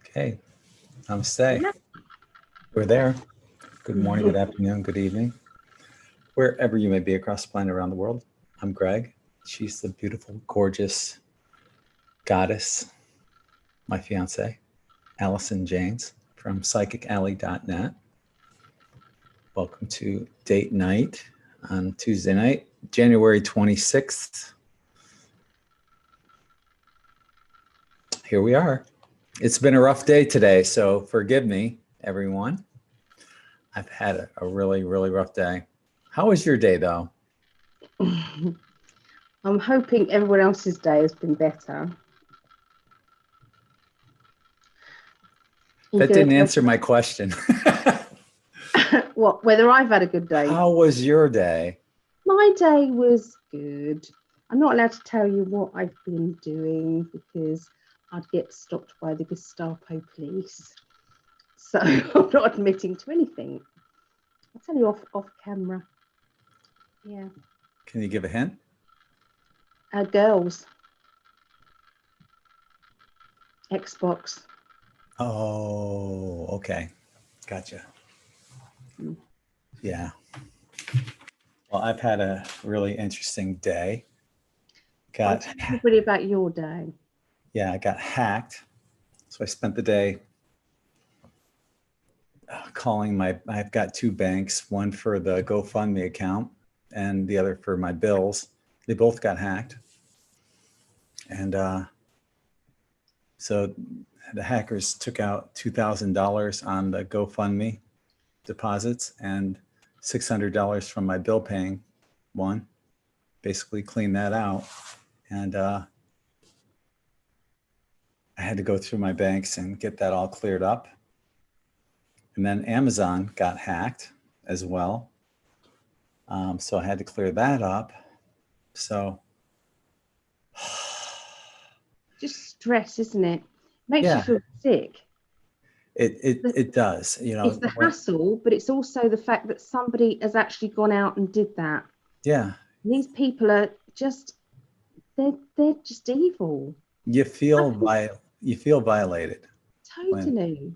Okay, namaste. Yeah. We're there. Good morning, good afternoon, good evening. Wherever you may be across the planet around the world. I'm Greg. She's the beautiful, gorgeous goddess, my fiance, Alison Janes from psychicalley.net. Welcome to date night on Tuesday night, January 26th. Here we are. It's been a rough day today, so forgive me, everyone. I've had a really, really rough day. How was your day, though? I'm hoping everyone else's day has been better. That didn't answer my question. What, whether I've had a good day? How was your day? My day was good. I'm not allowed to tell you what I've been doing because I'd get stopped by the Gestapo police. So I'm not admitting to anything. I'll tell you off camera. Yeah. Can you give a hint? Girls. Xbox. Oh, okay. Gotcha. Yeah. Well, I've had a really interesting day. Tell everybody about your day. Yeah, I got hacked. So I spent the day calling I've got two banks, one for the GoFundMe account and the other for my bills. They both got hacked. And so the hackers took out $2,000 on the GoFundMe deposits and $600 from my bill paying one, basically cleaned that out. And I had to go through my banks and get that all cleared up. And then Amazon got hacked as well. So I had to clear that up. So just stress, isn't it? Makes you feel sick. It does, you know. It's the hassle, but it's also the fact that somebody has actually gone out and did that. Yeah. And these people are just they're just evil. You feel violated. Totally.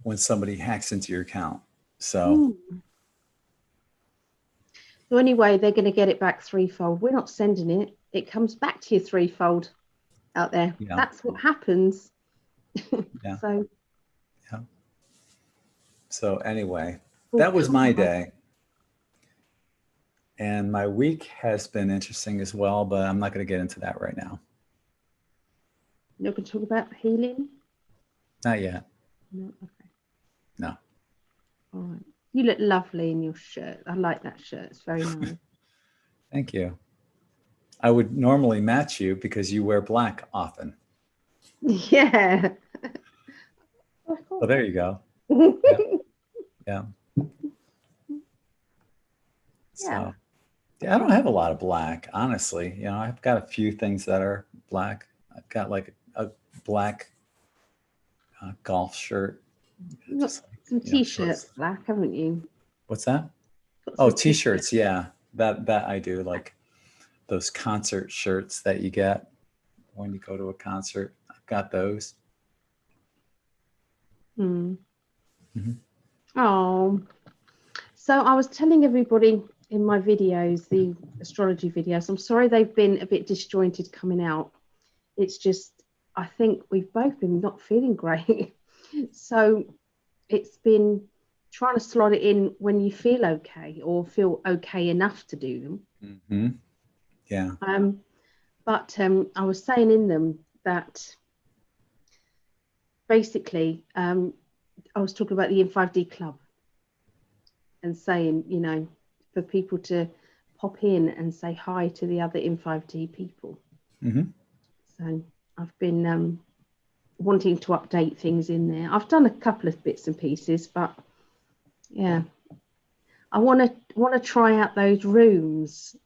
When somebody hacks into your account. So So anyway, they're going to get it back threefold. We're not sending it. It comes back to you threefold out there. Yeah. That's what happens. Yeah. So. Yeah. So anyway, that was my day. And my week has been interesting as well, but I'm not going to get into that right now. You're not going to talk about healing? Not yet. No. Okay. No. All right. You look lovely in your shirt. I like that shirt. It's very nice. Thank you. I would normally match you because you wear black often. Yeah. Well, there you go. Yeah. So, yeah, I don't have a lot of black, honestly. You know, I've got a few things that are black. I've got like a black golf shirt. You've got some t-shirts black, haven't you? What's that? Oh, t-shirts. Yeah, that I do, like those concert shirts that you get when you go to a concert. I've got those. Oh, so I was telling everybody in my videos, the astrology videos, I'm sorry they've been a bit disjointed coming out. It's just, I think we've both been not feeling great. So it's been trying to slot it in when you feel okay or feel okay enough to do them. Mm-hmm. Yeah. But I was saying in them that basically I was talking about the In5D Club and saying, you know, for people to pop in and say hi to the other In5D people. Mm-hmm. So I've been wanting to update things in there. I've done a couple of bits and pieces, but yeah, I want to try out those rooms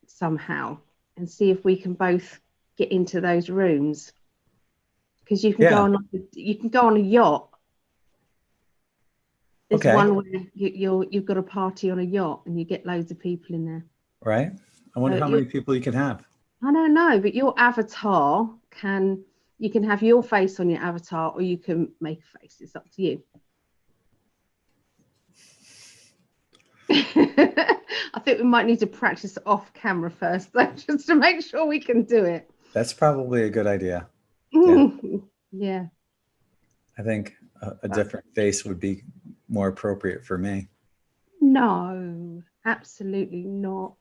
somehow and see if we can both get into those rooms, because you can go on a yacht. There's one where you've got a party on a yacht and you get loads of people in there. Right. I wonder how many people you can have. I don't know, but your avatar can You can have your face on your avatar, or you can make a face. It's up to you. I think we might need to practice off camera first, though, just to make sure we can do it. That's probably a good idea. Yeah. I think a different face would be more appropriate for me. No, absolutely not.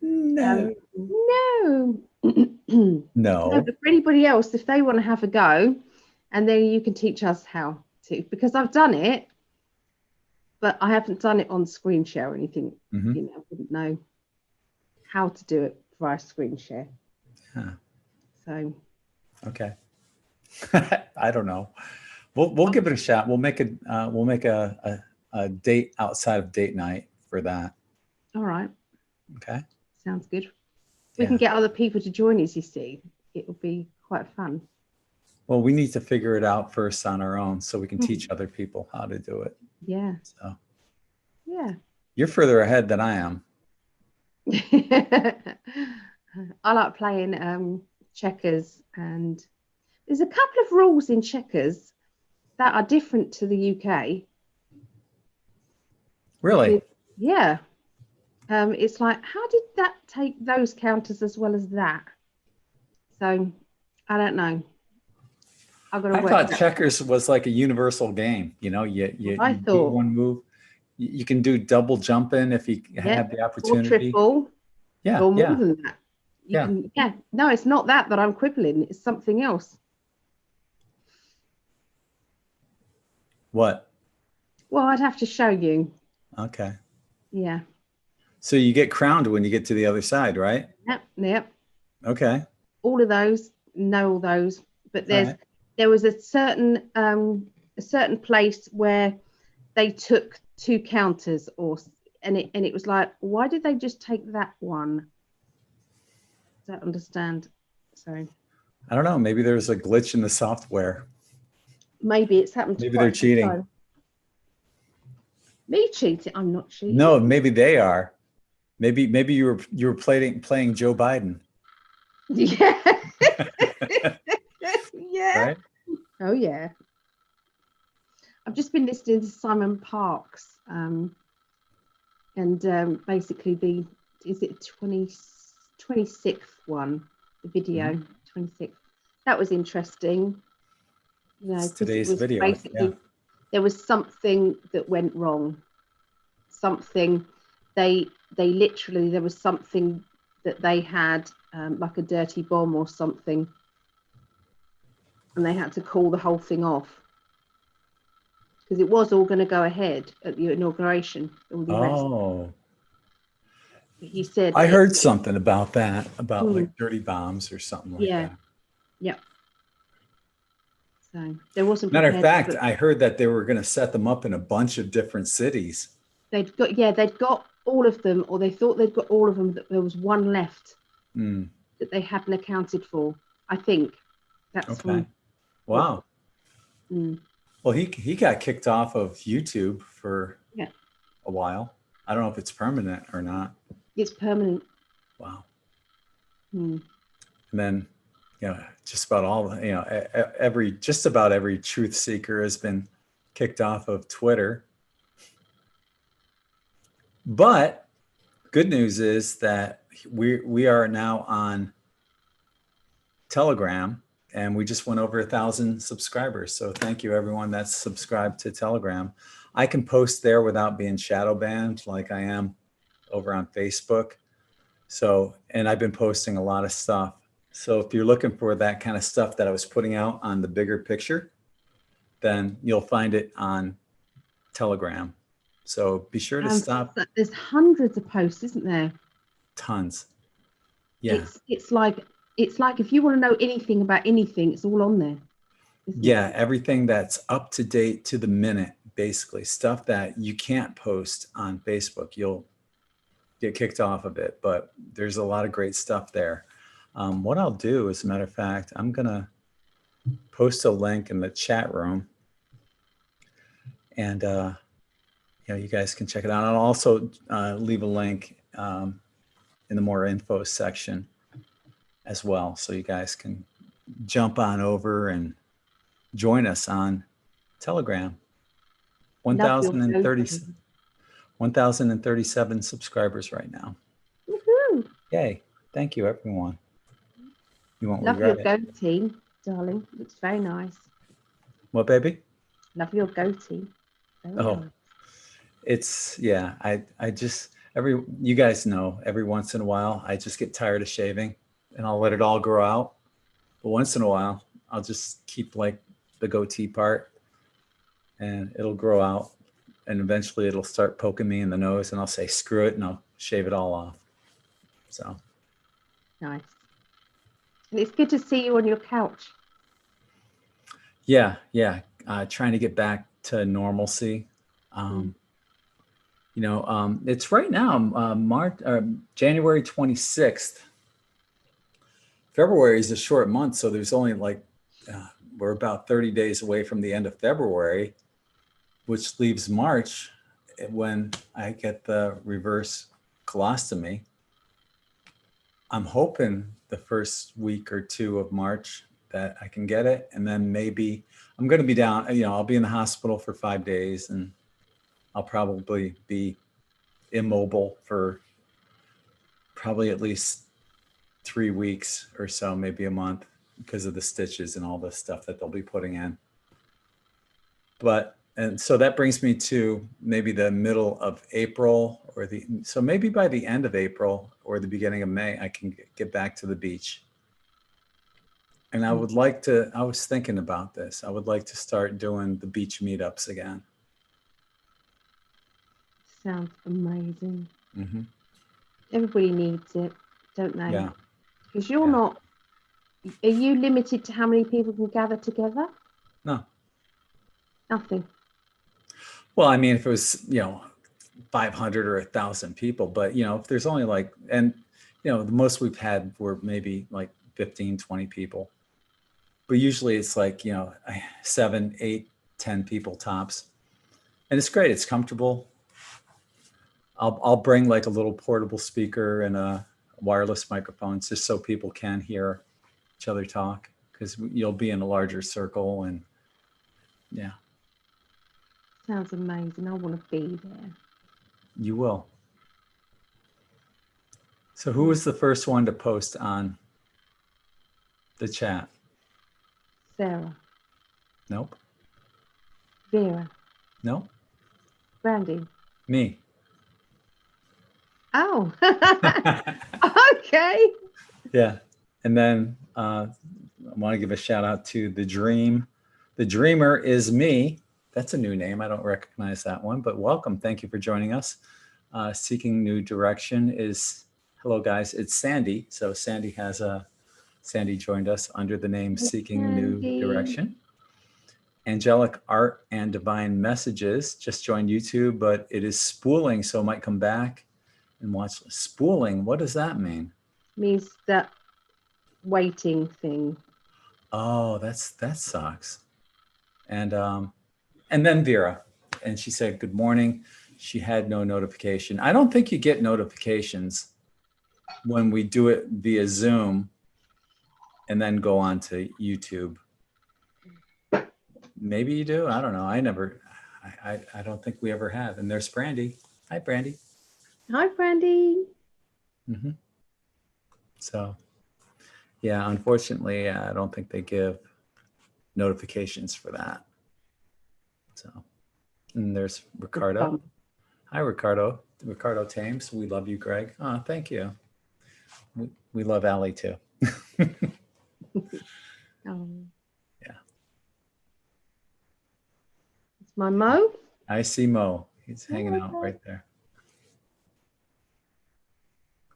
No. No. No. No, but for anybody else, if they want to have a go, and then you can teach us how to, because I've done it, but I haven't done it on screen share or anything. Mm-hmm. You know, I wouldn't know how to do it via screen share. Yeah. So. Okay. I don't know. We'll give it a shot. We'll make a date outside of date night for that. All right. Okay. Sounds good. We can get other people to join us, you see. It will be quite fun. Well, we need to figure it out first on our own so we can teach other people how to do it. Yeah. So. Yeah. You're further ahead than I am. I like playing checkers, and there's a couple of rules in checkers that are different to the UK. Really? Yeah. It's like, how did that take those counters as well as that? So I don't know. I thought checkers was like a universal game. You know, you do one move. You can do double jumping if you have the opportunity. Or triple. Yeah. Or more than that. Yeah. No, it's not that I'm quibbling. It's something else. What? Well, I'd have to show you. Okay. Yeah. So you get crowned when you get to the other side, right? Yep. Okay. All of those, know all those, but there was a certain place where they took two counters, and it was like, why did they just take that one? Don't understand. So I don't know. Maybe there's a glitch in the software. Maybe it's happened. Maybe they're cheating. Time. Me cheating? I'm not cheating. No, maybe they are. Maybe you were playing Joe Biden. Yeah. Yeah. Right? Oh yeah. I've just been listening to Simon Parkes, and basically is it 26th one, the video, 26th. That was interesting. You know, today's video. Basically, there was something that went wrong. Something they literally, there was something that they had, like a dirty bomb or something, and they had to call the whole thing off because it was all going to go ahead at the inauguration. All the rest. He said, I heard something about that, about like dirty bombs or something like that. Yeah. So there wasn't. Matter of fact, I heard that they were going to set them up in a bunch of different cities. They'd got all of them, or they thought they'd got all of them. That there was one left that they hadn't accounted for. I think that's okay. Wow. Well, he got kicked off of YouTube for a while. I don't know if it's permanent or not. It's permanent. Wow. And then, just about all, just about every truth seeker has been kicked off of Twitter. But good news is that we are now on Telegram, and we just went over 1,000 subscribers. So thank you everyone that's subscribed to Telegram. I can post there without being shadow banned like I am over on Facebook. So, and I've been posting a lot of stuff. So if you're looking for that kind of stuff that I was putting out on the bigger picture, then you'll find it on Telegram. So be sure to stop. There's hundreds of posts, isn't there? Tons. Yeah. It's like if you want to know anything about anything, it's all on there. Yeah, everything that's up to date to the minute, basically. Stuff that you can't post on Facebook. You'll get kicked off of it, but there's a lot of great stuff there. What I'll do, as a matter of fact, I'm going to post a link in the chat room, and you guys can check it out. I'll also leave a link in the more info section as well, so you guys can jump on over and join us on Telegram. Love your 1,037 subscribers right now. Woohoo. Yay. Thank you, everyone. You won't Love your regret it. goatee, darling. Looks very nice. What, baby? Love your goatee. Very Oh, nice. it's, yeah, I just, you guys know, every once in a while, I just get tired of shaving and I'll let it all grow out. But once in a while, I'll just keep like the goatee part and it'll grow out. And eventually it'll start poking me in the nose and I'll say, screw it, and I'll shave it all off. So. Nice. And it's good to see you on your couch. Yeah. Trying to get back to normalcy. It's right now, January 26th. February is a short month, so there's only we're about 30 days away from the end of February, which leaves March when I get the reverse colostomy. I'm hoping the first week or two of March that I can get it. And then maybe I'm going to be down, I'll be in the hospital for 5 days and I'll probably be immobile for probably at least 3 weeks or so, maybe a month, because of the stitches and all the stuff that they'll be putting in. And so that brings me to maybe the middle of April so maybe by the end of April or the beginning of May, I can get back to the beach. And I was thinking about this. I would like to start doing the beach meetups again. Sounds amazing. Mm-hmm. Everybody needs it, don't they? Yeah. Because you're not, are you limited to how many people can gather together? No. Nothing. Well, I mean, if it was, 500 or 1,000 people, but, if there's only the most we've had were maybe like 15, 20 people. But usually it's 7, 8, 10 people tops. And it's great. It's comfortable. I'll bring like a little portable speaker and a wireless microphone just so people can hear each other talk, because you'll be in a larger circle and yeah. Sounds amazing. I want to be there. You will. So who was the first one to post on the chat? Sarah. Nope. Vera. Nope. Brandy. Me. Oh. Okay. Yeah. And then I want to give a shout out to The Dream. The Dreamer is me. That's a new name. I don't recognize that one, but welcome. Thank you for joining us. Seeking New Direction is, hello guys, it's Sandy. So Sandy joined us under the name Seeking New Direction. Angelic Art and Divine Messages just joined YouTube, but it is spooling, so might come back and watch. Spooling, what does that mean? Means that waiting thing. Oh, that sucks. And then Vera, and she said, good morning. She had no notification. I don't think you get notifications when we do it via Zoom and then go on to YouTube. Maybe you do. I don't know. I don't think we ever have. And there's Brandy. Hi, Brandy. Hi, Brandy. Mm-hmm. So, yeah, unfortunately, I don't think they give notifications for that. So, and there's Ricardo. Hi, Ricardo. Ricardo Thames. We love you, Greg. Oh, thank you. We love Ali too. Oh. Yeah. It's my Mo. I see Mo. He's hanging out right there.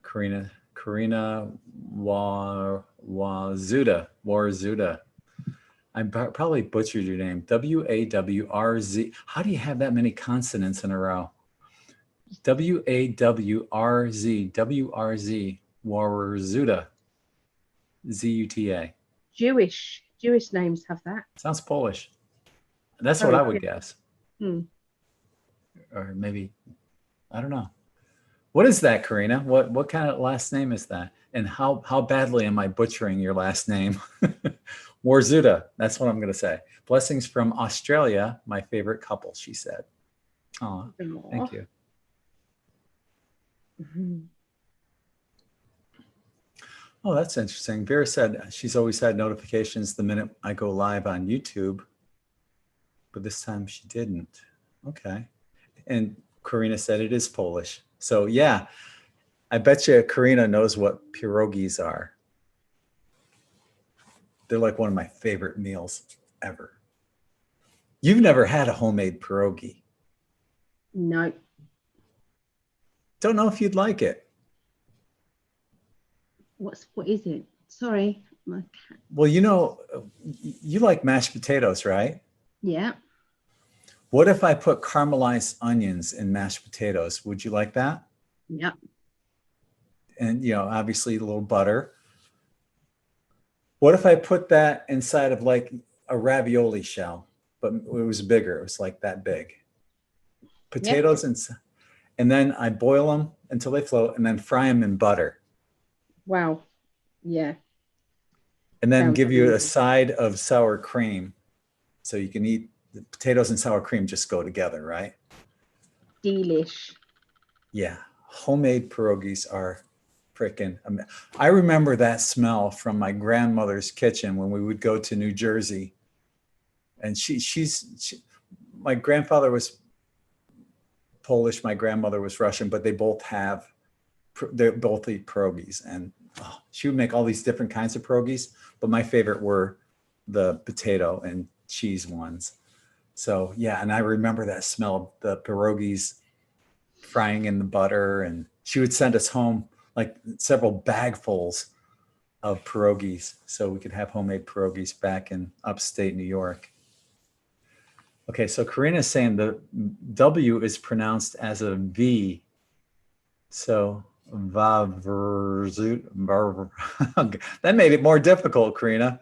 Karina Warzuda. I probably butchered your name. W-A-W-R-Z. How do you have that many consonants in a row? W-A-W-R-Z. W-R-Z. Warzuda. Z-U-T-A. Jewish names have that. Sounds Polish. That's what I would guess. Hmm. Or maybe, I don't know. What is that, Karina? What kind of last name is that? And how badly am I butchering your last name? Warzuda, that's what I'm going to say. Blessings from Australia, my favorite couple, she said. Oh, thank you. Oh, that's interesting. Vera said she's always had notifications the minute I go live on YouTube, but this time she didn't. Okay. And Karina said it is Polish. So yeah, I bet you Karina knows what pierogies are. They're like one of my favorite meals ever. You've never had a homemade pierogi? No. Don't know if you'd like it. What is it? Sorry, my cat. Well, you know, you like mashed potatoes, right? Yeah. What if I put caramelized onions in mashed potatoes? Would you like that? Yeah. And, you know, obviously a little butter. What if I put that inside of like a ravioli shell, but it was bigger? It was like that big. Potatoes and then I boil them until they float and then fry them in butter. Wow. Yeah. And then give you a side of sour cream. So you can eat the potatoes and sour cream just go together, right? Delish. Yeah. Homemade pierogies are freaking amazing. I remember that smell from my grandmother's kitchen when we would go to New Jersey. And my grandfather was Polish, my grandmother was Russian, but they both eat pierogies. And she would make all these different kinds of pierogies, but my favorite were the potato and cheese ones. So yeah, and I remember that smell of the pierogies frying in the butter, and she would send us home like several bagfuls of pierogies so we could have homemade pierogies back in upstate New York. Okay, so Karina's saying the W is pronounced as a V. So that made it more difficult, Karina.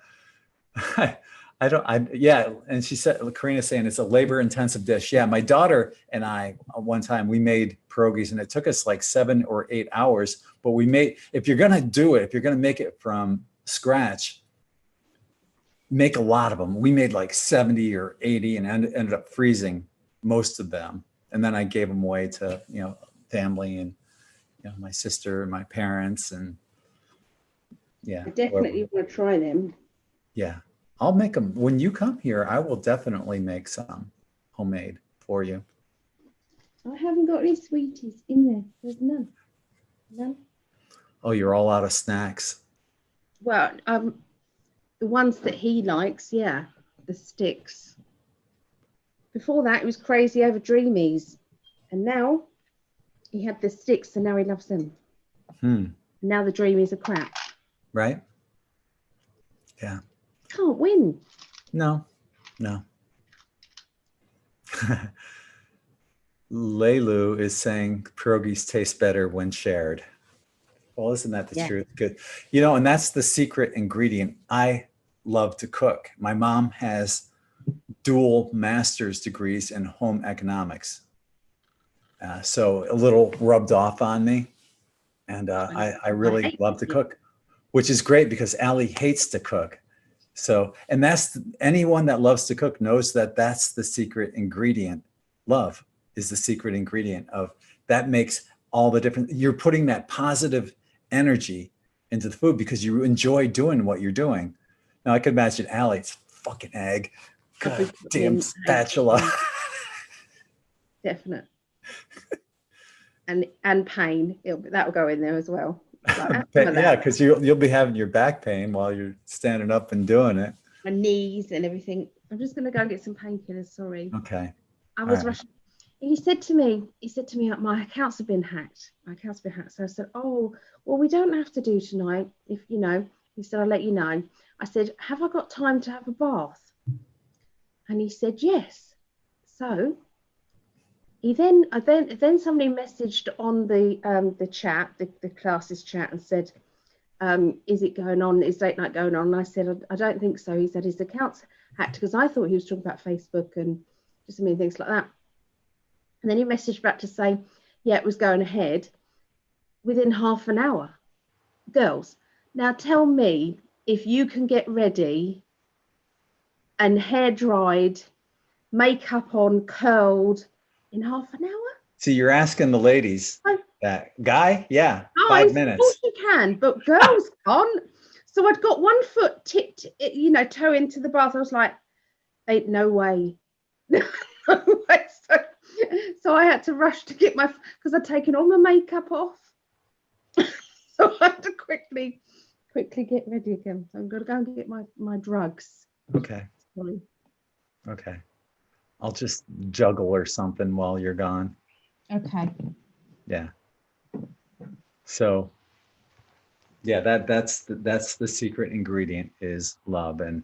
Yeah. And she said, Karina's saying it's a labor intensive dish. Yeah. My daughter and I, one time we made pierogies and it took us like 7 or 8 hours, but if you're going to do it, if you're going to make it from scratch, make a lot of them. We made like 70 or 80 and ended up freezing most of them. And then I gave them away to, family and, my sister and my parents. And yeah. I definitely want to try them. Yeah. I'll make them. When you come here, I will definitely make some homemade for you. I haven't got any sweeties in there. There's none. None. Oh, you're all out of snacks. Well, the ones that he likes, yeah, the sticks. Before that, it was crazy over Dreamies. And now he had the sticks, and now he loves them. Now the Dreamies are crap. Right? Yeah. Can't win. No. Leilu is saying pierogies taste better when shared. Well, isn't that the truth? Good. And that's the secret ingredient. I love to cook. My mom has dual master's degrees in home economics. So a little rubbed off on me. And I really love to cook, which is great because Ali hates to cook. So, and anyone that loves to cook knows that that's the secret ingredient. Love is the secret ingredient of that makes all the difference. You're putting that positive energy into the food because you enjoy doing what you're doing. Now I could imagine Ali's fucking egg. God damn spatula. Definite. And pain. That'll go in there as well. Yeah, because you'll be having your back pain while you're standing up and doing it. My knees and everything. I'm just gonna go and get some painkillers. Sorry. Okay. I was rushing. He said to me, my accounts have been hacked. So I said, oh, well, we don't have to do tonight. If he said, I'll let you know. I said, have I got time to have a bath? And he said, yes. So then somebody messaged on the chat, the classes chat, and said, is it going on? Is date night going on? And I said, I don't think so. He said his account's hacked, because I thought he was talking about Facebook and just many things like that. And then he messaged back to say, yeah, it was going ahead. within half an hour. Girls, now tell me if you can get ready and hair dried, makeup on, curled in half an hour. See, you're asking the ladies that. Guy, yeah, Guys, 5 of minutes. course you can, but girls can't. So I'd got one foot tipped, toe into the bath. I was like, ain't no way. No way. So I had to rush to get because I'd taken all my makeup off. So I had to quickly get ready again. So I'm going to go and get my drugs. Okay. Sorry. Okay. I'll just juggle or something while you're gone. Okay. Yeah. So yeah, that's the secret ingredient is love. And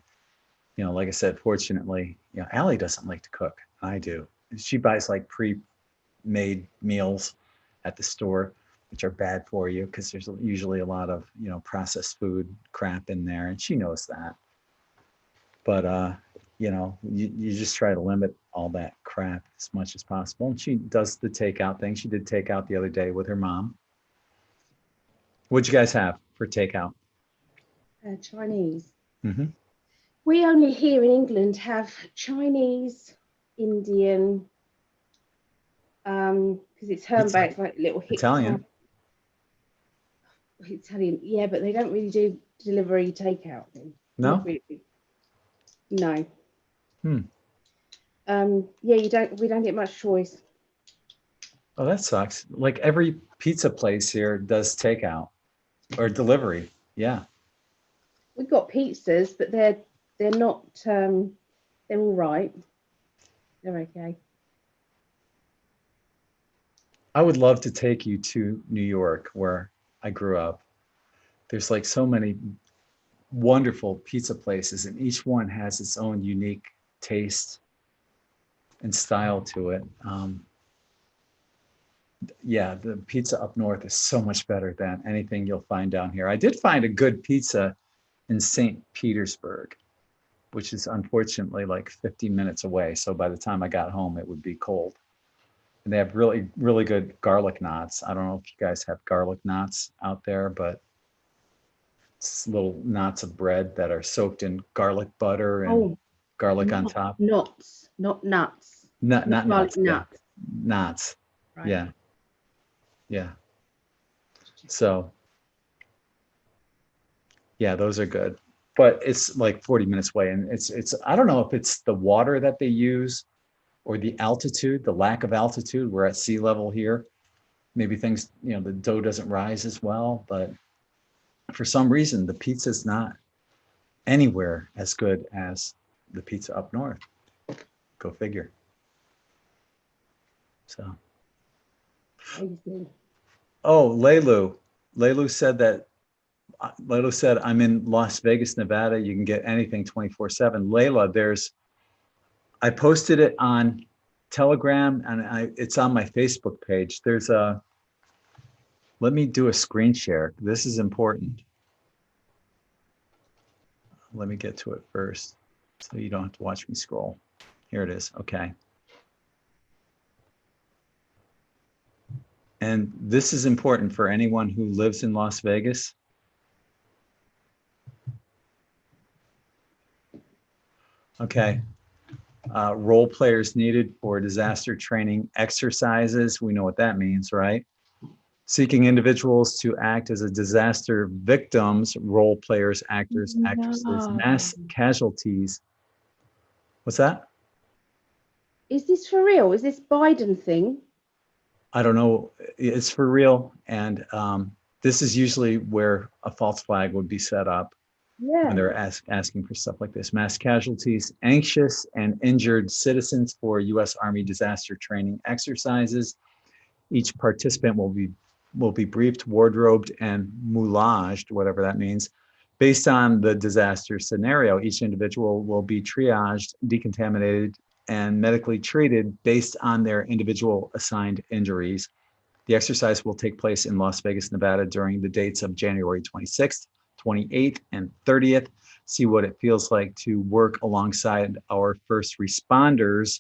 like I said, fortunately, Ali doesn't like to cook. I do. She buys like pre-made meals at the store, which are bad for you because there's usually a lot of processed food crap in there, and she knows that. But you just try to limit all that crap as much as possible. And she does the takeout thing. She did takeout the other day with her mom. What'd you guys have for takeout? Chinese. Mm-hmm. We only here in England have Chinese, Indian, because it's Hermba, it's like little Italian. Italian, yeah, but they don't really do delivery takeout. No? Really. No. Yeah, we don't get much choice. Oh, that sucks. Like every pizza place here does takeout or delivery. Yeah. We've got pizzas, but they're not they're all right. They're okay. I would love to take you to New York, where I grew up. There's like so many wonderful pizza places, and each one has its own unique taste and style to it. Yeah, the pizza up north is so much better than anything you'll find down here. I did find a good pizza in St. Petersburg, which is unfortunately like 50 minutes away. So by the time I got home, it would be cold. And they have really, really good garlic knots. I don't know if you guys have garlic knots out there, but it's little knots of bread that are soaked in garlic butter and garlic on top. Knots, not nuts. Not nuts. Nuts. Yeah. Knots. Right. Yeah. Yeah. So, yeah, those are good. But it's like 40 minutes away. And it's I don't know if it's the water that they use or the altitude, the lack of altitude. We're at sea level here. Maybe things, the dough doesn't rise as well, but for some reason, the pizza is not anywhere as good as the pizza up north. Go figure. So. Oh, Leilu said, I'm in Las Vegas, Nevada. You can get anything 24/7. Layla, I posted it on Telegram and it's on my Facebook page. Let me do a screen share. This is important. Let me get to it first so you don't have to watch me scroll. Here it is. Okay. And this is important for anyone who lives in Las Vegas. Okay. Role players needed for disaster training exercises. We know what that means, right? Seeking individuals to act as a disaster victims, role players, actors, actresses, mass casualties. What's that? Is this for real? Is this Biden thing? I don't know. It's for real. And this is usually where a false flag would be set up. Yeah. When they're asking for stuff like this. Mass casualties, anxious and injured citizens for U.S. Army disaster training exercises. Each participant will be briefed, wardrobed, and moulaged, whatever that means. Based on the disaster scenario, each individual will be triaged, decontaminated, and medically treated based on their individual assigned injuries. The exercise will take place in Las Vegas, Nevada during the dates of January 26th, 28th, and 30th. See what it feels like to work alongside our first responders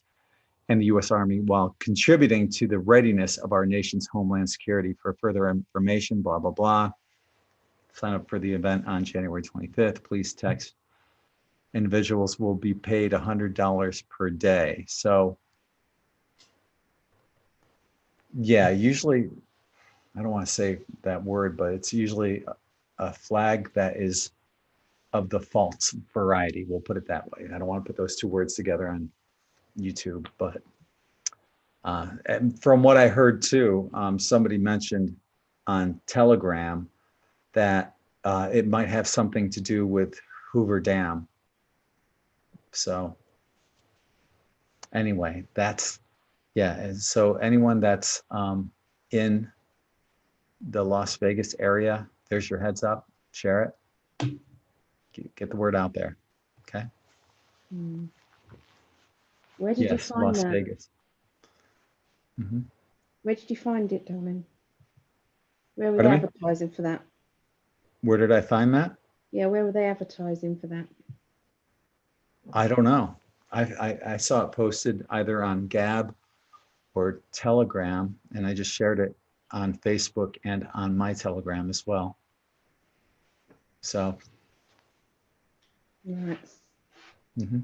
and the U.S. Army while contributing to the readiness of our nation's homeland security. For further information, blah, blah, blah. Sign up for the event on January 25th. Please text. Individuals will be paid $100 per day. So yeah, usually, I don't want to say that word, but it's usually a flag that is of the false variety. We'll put it that way. I don't want to put those two words together on YouTube, but and from what I heard too, somebody mentioned on Telegram that it might have something to do with Hoover Dam. So anyway, that's, yeah. And so anyone that's in the Las Vegas area, there's your heads up, share it, get the word out there. Okay. Where did you find Las that? Vegas. Mm-hmm. Where did you find it, darling? Where were they advertising for that? Where did I find that? Yeah, where were they advertising for that? I don't know. I saw it posted either on Gab or Telegram, and I just shared it on Facebook and on my Telegram as well. So. Right. Mm-hmm.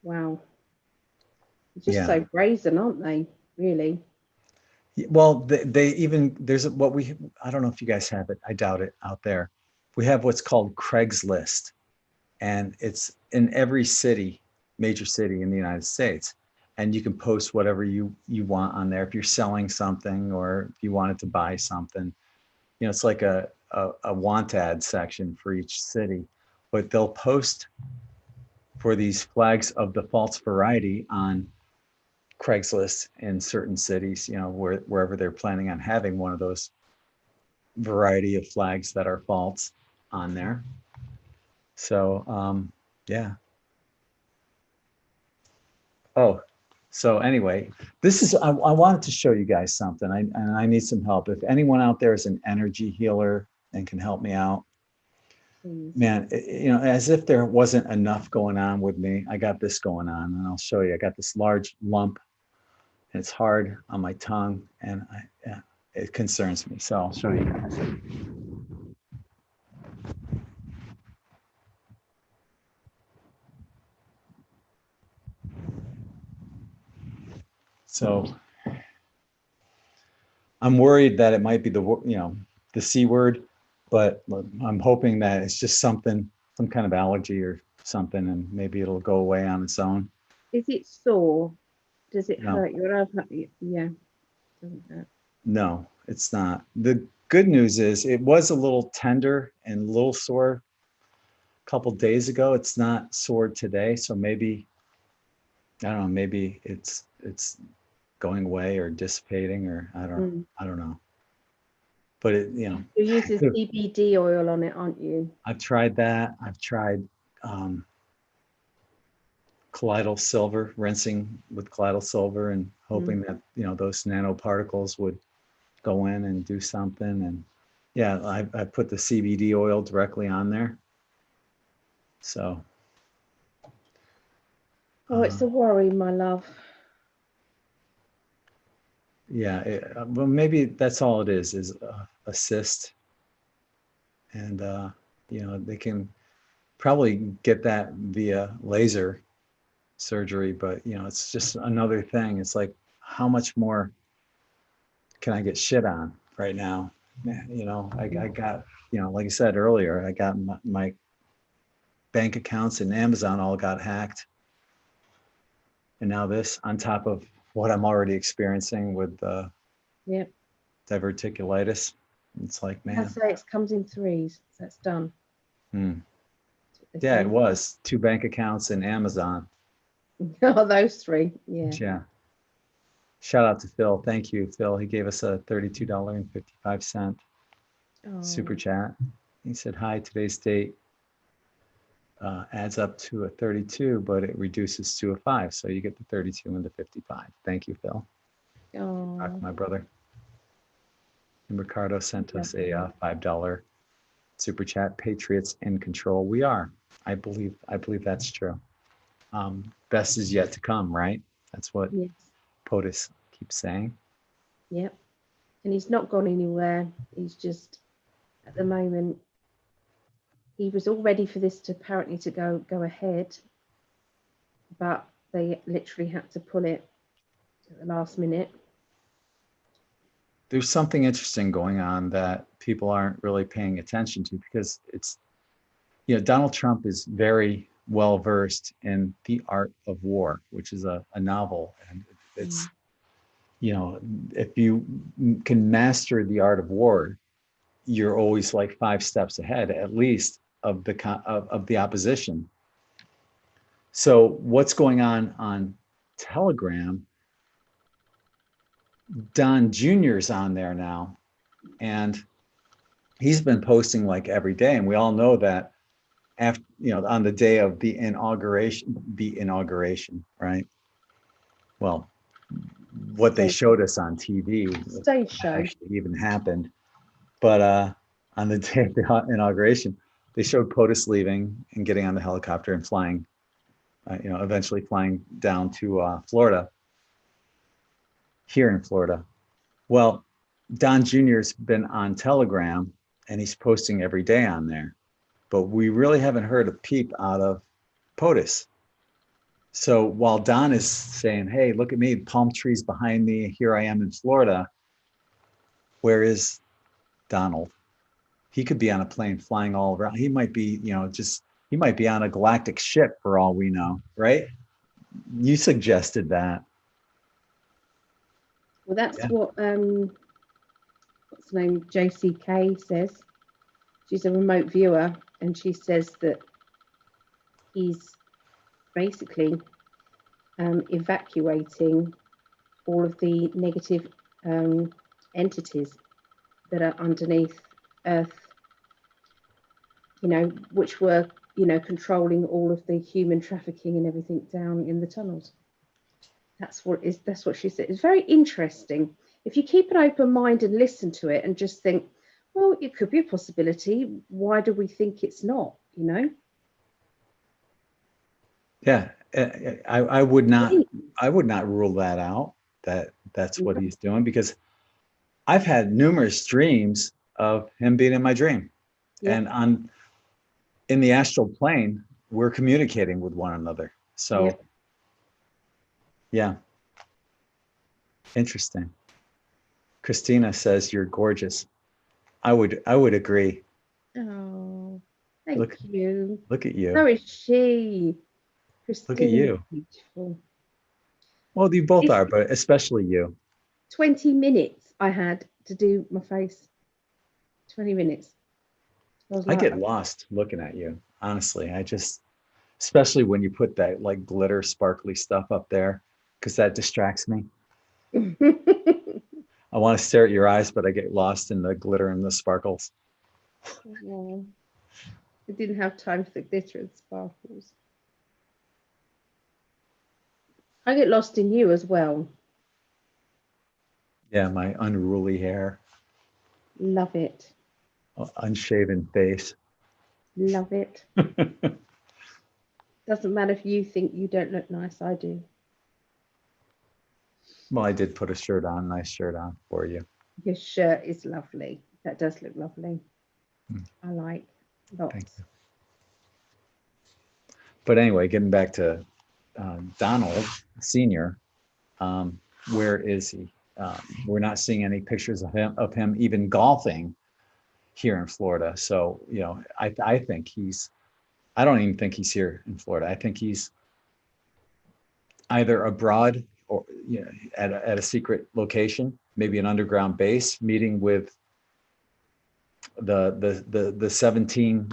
Wow. They're just so brazen, aren't they? Really? Well, they even, there's what we, I don't know if you guys have it. I doubt it out there. We have what's called Craigslist, and it's in every city, major city in the United States. And you can post whatever you want on there. If you're selling something or if you wanted to buy something, you know, it's like a want ad section for each city, but they'll post for these flags of the false variety on Craigslist in certain cities, you know, wherever they're planning on having one of those variety of flags that are false on there. So, yeah. Oh, so anyway, this is, I wanted to show you guys something. And I need some help. If anyone out there is an energy healer and can help me out, man, you know, as if there wasn't enough going on with me, I got this going on, and I'll show you. I got this large lump. It's hard on my tongue, and it concerns me. So I'll show you guys. So I'm worried that it might be the C word, but I'm hoping that it's just some kind of allergy or something, and maybe it'll go away on its own. Is it sore? Does it hurt you? Yeah. Doesn't hurt. No, it's not. The good news is it was a little tender and a little sore a couple days ago. It's not sore today, so maybe, I don't know, maybe it's going away or dissipating, or I don't know. But it, you know, you're using CBD oil on it, aren't you? I've tried that. I've tried colloidal silver, rinsing with colloidal silver, and hoping that, you know, those nanoparticles would go in and do something. And yeah, I put the CBD oil directly on there. So. Oh, it's a worry, my love. Yeah, well, maybe that's all it is a cyst. And, you know, they can probably get that via laser surgery, but, you know, it's just another thing. It's like, how much more can I get shit on right now? You know, I got, you know, like I said earlier, I got my bank accounts and Amazon all got hacked. And now this on top of what I'm already experiencing with diverticulitis. It's like, man. I say it comes in threes. So that's done. Yeah, it was 2 bank accounts and Amazon. Oh, those 3. Yeah. Yeah. Shout out to Phil. Thank you, Phil. He gave us a $32.55 super chat. He said, hi, today's date adds up to a 32, but it reduces to a 5. So you get the 32 and the 55. Thank you, Phil. Oh, my brother. And Ricardo sent us a $5 super chat. Patriots in control. We are. I believe that's true. best is yet to come, right? That's what Yes. POTUS keeps saying. Yep. And he's not gone anywhere. He's just, at the moment, he was all ready for this to apparently to go ahead, but they literally had to pull it at the last minute. There's something interesting going on that people aren't really paying attention to, because it's, Donald Trump is very well versed in The Art of War, which is a novel. And it's, if you can master the art of war, you're always like 5 steps ahead, at least, of the opposition. So what's going on Telegram? Don Jr.'s on there now, and he's been posting like every day. And we all know that after, on the day of the inauguration, right? Well, what they showed us on TV Stage show actually even happened. But on the day of the inauguration, they showed POTUS leaving and getting on the helicopter and flying, eventually flying down to Florida, here in Florida. Well, Don Jr.'s been on Telegram, and he's posting every day on there, but we really haven't heard a peep out of POTUS. So while Don is saying, hey, look at me, palm trees behind me, here I am in Florida, where is Donald? He could be on a plane flying all around. He might be, he might be on a galactic ship for all we know, right? You suggested that. Well, that's what what's the name, JCK says. She's a remote viewer, and she says that he's basically evacuating all of the negative entities that are underneath Earth, which were, controlling all of the human trafficking and everything down in the tunnels. That's what she said. It's very interesting. If you keep an open mind and listen to it and just think, well, it could be a possibility. Why do we think it's not, Yeah, I would not rule that out, that's what he's doing, because I've had numerous dreams of him being in my dream. Yeah. And in the astral plane, we're communicating with one another. So yeah. Interesting. Christina says you're gorgeous. I would agree. Oh, thank you. Look at you. So is she. Christina, look at you. Beautiful. Well, you both are, but especially you. 20 minutes I had to do my face. 20 minutes. I get lost looking at you. Honestly, especially when you put that like glitter sparkly stuff up there, because that distracts me. I want to stare at your eyes, but I get lost in the glitter and the sparkles. I didn't have time for the glitter and sparkles. I get lost in you as well. Yeah, my unruly hair. Love it. Unshaven face. Love it. Doesn't matter if you think you don't look nice, I do. Well, I did put a nice shirt on for you. Your shirt is lovely. That does look lovely. I like lots. Thank you. But anyway, getting back to Donald Sr., where is he? We're not seeing any pictures of him even golfing here in Florida. So, I think I don't even think he's here in Florida. I think he's either abroad or at a secret location, maybe an underground base, meeting with the 17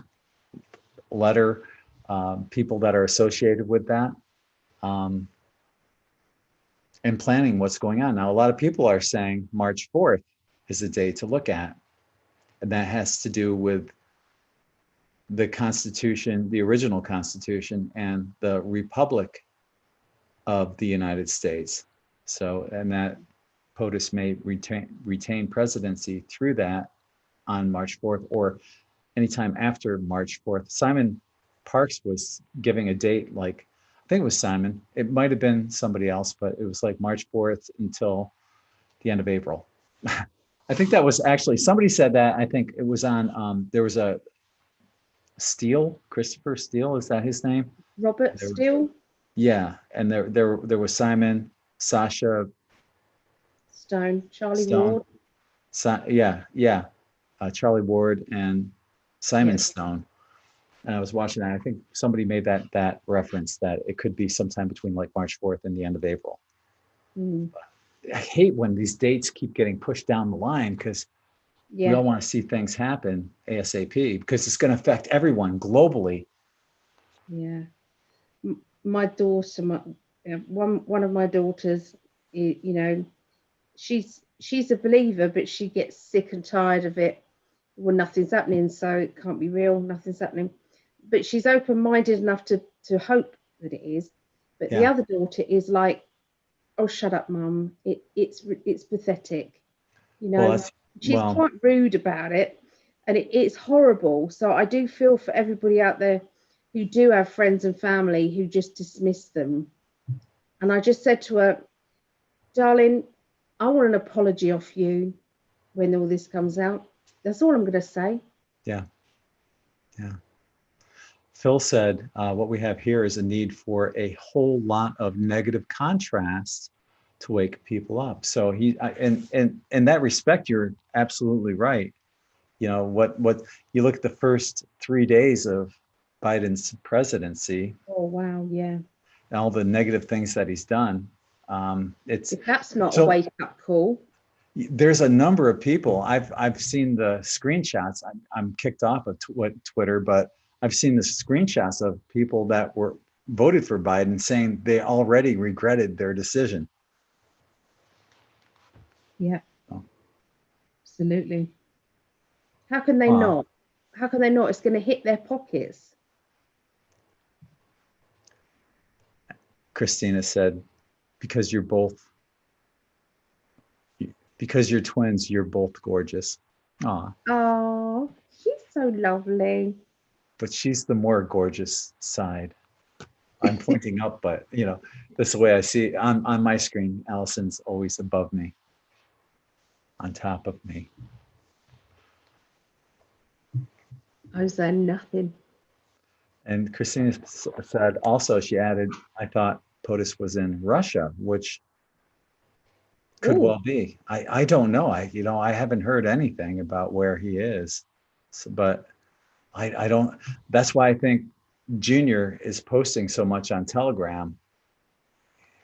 letter people that are associated with that, and planning what's going on. Now, a lot of people are saying March 4th is a day to look at, and that has to do with the Constitution, the original Constitution, and the Republic of the United States. So, and that POTUS may retain presidency through that on March 4th or anytime after March 4th. Simon Parks was giving a date like, I think it was Simon. It might have been somebody else, but it was like March 4th until the end of April. I think that was actually, somebody said that. I think it was on, there was a Steele, Christopher Steele, is that his name? Robert There- Steele, Yeah, and there was Simon, Sasha Stone, Charlie Stone, Ward. Charlie Ward and Simon Yes. Stone. And I was watching that. I think somebody made that reference that it could be sometime between like March 4th and the end of April. Mm, I hate when these dates keep getting pushed down the line because we yeah. all want to see things happen ASAP because it's going to affect everyone globally. Yeah. My daughter, one of my daughters, you know, she's a believer, but she gets sick and tired of it. Well, nothing's happening, so it can't be real. Nothing's happening. But she's open-minded enough to hope that it is. But the Yeah. other daughter is like, "Oh, shut up, mum. It's pathetic." You know, Well, she's quite rude about it, and it's horrible. So I do feel for everybody out there who do have friends and family who just dismiss them. And I just said to her, "Darling, I want an apology off you when all this comes out." That's all I'm going to say. yeah. Phil said, what we have here is a need for a whole lot of negative contrast to wake people up. So and in that respect, you're absolutely right. You know, what you look at the first 3 days of Biden's presidency, Oh, wow. Yeah. and all the negative things that he's done. It's If that's not a so wake up call. there's a number of people. I've seen the screenshots. I'm kicked off of Twitter, but I've seen the screenshots of people that were voted for Biden saying they already regretted their decision. Yeah. Oh. Absolutely. How can they Wow. not? How can they not? It's going to hit their pockets. Christina said, because you're twins, you're both gorgeous. Aw, Oh, she's so lovely. but she's the more gorgeous side. I'm pointing up, but you know, that's the way I see it. On my screen, Alison's always above me, on top of me. I was there nothing. And Christina said also, she added, I thought POTUS was in Russia, which could Ooh. well be. I don't know. I haven't heard anything about where he is. So, but I don't, that's why I think Junior is posting so much on Telegram.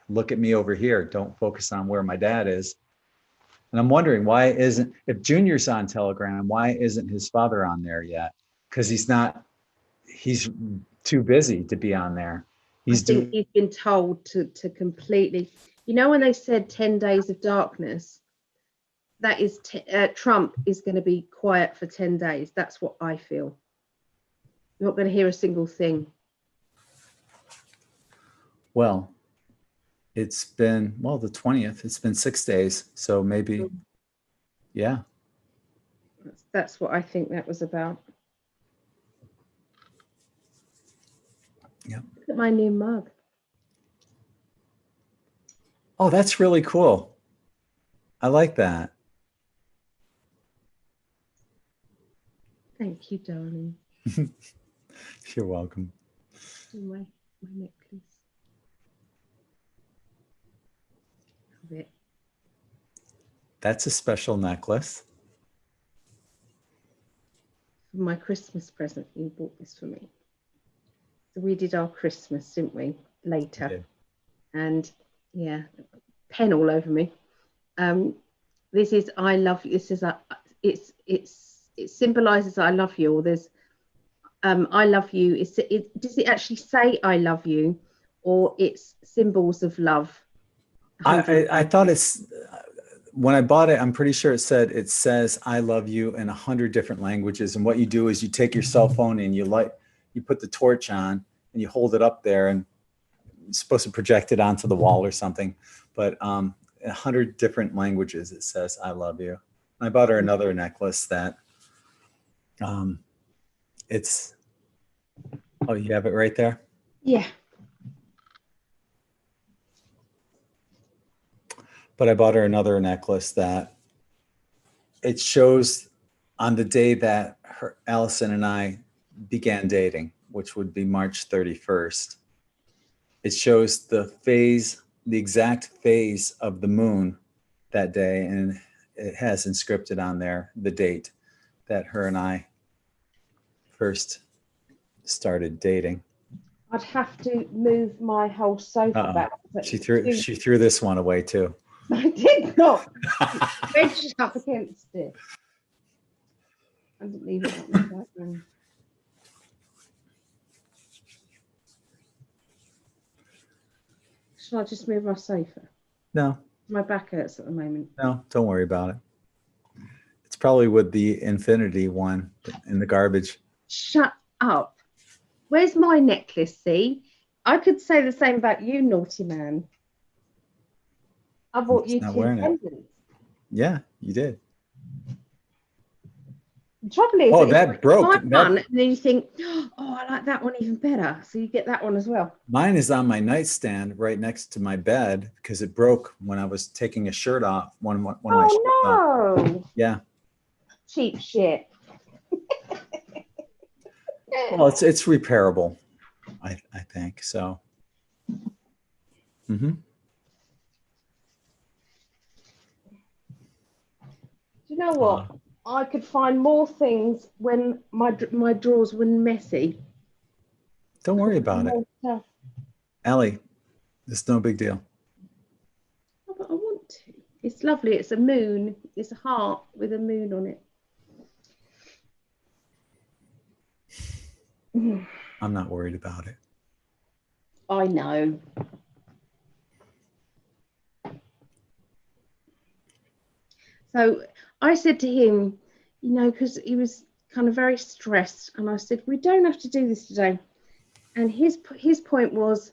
Look at me over here. Don't focus on where my dad is. And I'm wondering if Junior's on Telegram, why isn't his father on there yet? Because he's too busy to be on there. I think he's been told to completely, you know, when they said 10 days of darkness, that is Trump is going to be quiet for 10 days. That's what I feel. You're not going to hear a single thing. Well, it's been, the 20th, it's been 6 days. So maybe, yeah. That's what I think that was about. Yeah. Look at my new mug. Oh, that's really cool. I like that. Thank you, darling. You're welcome. My necklace. Love it. That's a special necklace. For my Christmas present, you bought this for me. So we did our Christmas, didn't we? Later. And yeah, pen all over me. This is I love you. This is it symbolizes I love you. Or there's I love you. Does it actually say I love you, or it's symbols of love? I thought it's when I bought it, I'm pretty sure it says I love you in 100 different languages. And what you do is you take your cell phone and you put the torch on and you hold it up there, and you're supposed to project it onto the wall or something. In 100 different languages, it says I love you. I bought her another necklace that it's, oh, you have it right there? Yeah. But I bought her another necklace that it shows on the day that Alison and I began dating, which would be March 31st. It shows the exact phase of the moon that day, and it has inscripted on there the date that her and I first started dating. I'd have to move my whole sofa back. She threw this one away too. I did not. Wedged up against it. I didn't leave it like that. No. Shall I just move my sofa? No. My back hurts at the moment. No, don't worry about it. It's probably with the infinity one in the garbage. Shut up. Where's my necklace? See, I could say the same about you, naughty man. I bought you 2 pendants. Yeah, you did. The trouble is, that broke. One, and then you think, oh, I like that one even better. So you get that one as well. Mine is on my nightstand right next to my bed because it broke when I was taking a shirt off. One of my shirts off. No. Yeah. Cheap shit. Well, it's repairable, I think so. Mm-hmm. Do you know what? I could find more things when my drawers were messy. Don't worry about it. Ali, it's no big deal. Oh, but I want to. It's lovely. It's a moon. It's a heart with a moon on it. I'm not worried about it. I know. So I said to him, you know, because he was kind of very stressed, and I said, we don't have to do this today. And his point was,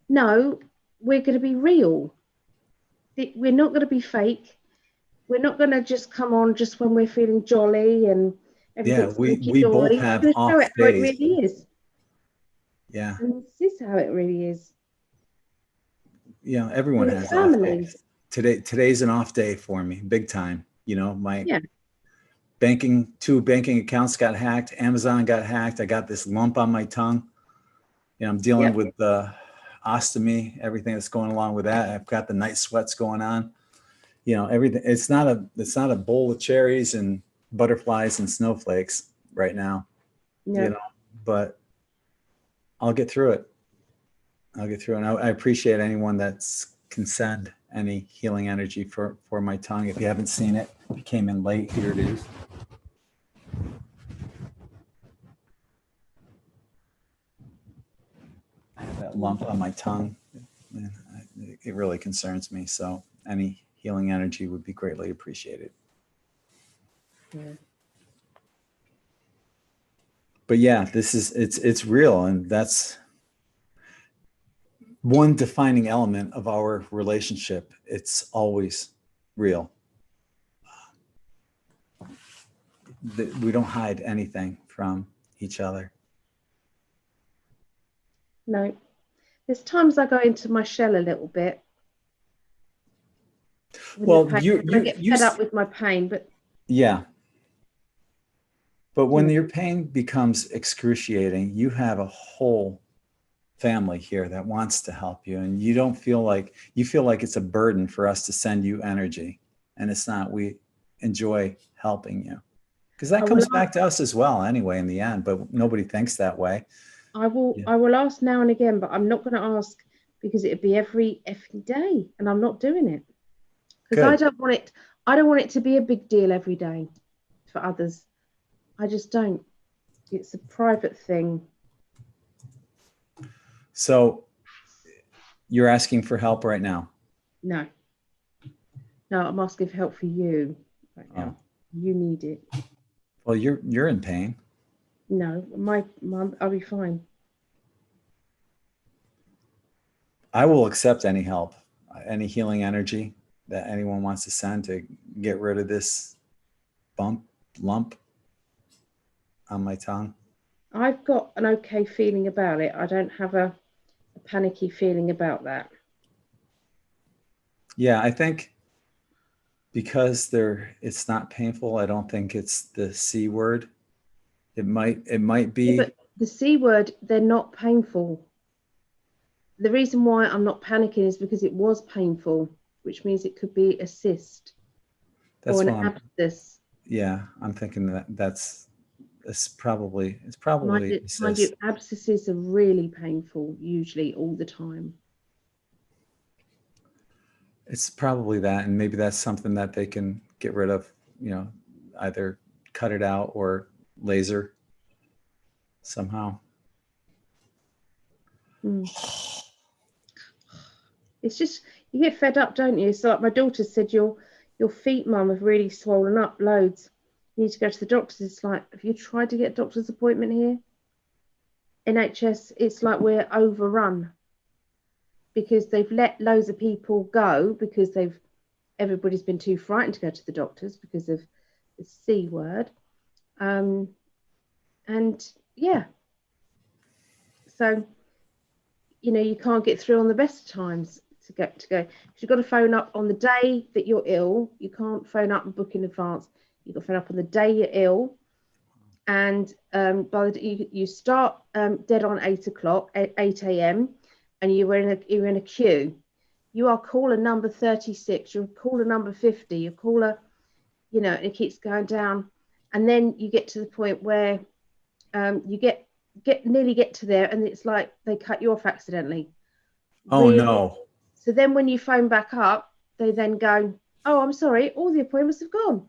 no, we're going to be real. We're not going to be fake. We're not going to just come on just when we're feeling jolly and everything's we both have off days. How it really is. Yeah. And this is how it really is. Yeah, everyone has off days. Today's an off day for me, big time. You know, my two banking accounts got hacked. Amazon got hacked. I got this lump on my tongue. You know, I'm dealing with the ostomy, everything that's going along with that. I've got the night sweats going on. You know, everything. It's not a bowl of cherries and butterflies and snowflakes right now. You know, but I'll get through it. And I appreciate anyone that can send any healing energy for my tongue. If you haven't seen it, if you came in late, here it is. I have that lump on my tongue. And it really concerns me. So any healing energy would be greatly appreciated. Yeah. But yeah, it's real, and that's one defining element of our relationship. It's always real. We don't hide anything from each other. No. There's times I go into my shell a little bit. Well, I get fed up with my pain, but yeah. But when your pain becomes excruciating, you have a whole family here that wants to help you, and you feel like it's a burden for us to send you energy, and it's not. We enjoy helping you because that comes back to us as well anyway in the end, but nobody thinks that way. I will ask now and again, but I'm not going to ask because it'd be every day, and I'm not doing it because I don't want it to be a big deal every day for others. I just don't. It's a private thing. So you're asking for help right now? No, I'm asking for help for you right now. You need it. Well, you're in pain. No, my mom, I'll be fine. I will accept any help, any healing energy that anyone wants to send to get rid of this lump on my tongue. I've got an okay feeling about it. I don't have a panicky feeling about that. Yeah, I think Because it's not painful. I don't think it's the C word. It might be. Yeah, but the C word, they're not painful. The reason why I'm not panicking is because it was painful, which means it could be a cyst That's or an why abscess. yeah, I'm thinking it's probably Mind you, abscesses are really painful, usually all the time. It's probably that, and maybe that's something that they can get rid of, either cut it out or laser somehow. It's just, you get fed up, don't you? So like my daughter said, your feet, mum, have really swollen up loads. You need to go to the doctors. It's like, have you tried to get a doctor's appointment here? NHS, it's like we're overrun because they've let loads of people go because everybody's been too frightened to go to the doctors because of the C word. And yeah, so you can't get through on the best times to go. You've got to phone up on the day that you're ill. You can't phone up and book in advance. You've got to phone up on the day you're ill, and by the you start dead on 8 o'clock, 8 a.m. and you're in a queue. You are caller number 36. You're caller number 50. You're caller, and it keeps going down, and then you get to the point where you nearly get to there, and it's like they cut you off accidentally. Oh really? No. So then when you phone back up, they then go, oh, I'm sorry, all the appointments have gone.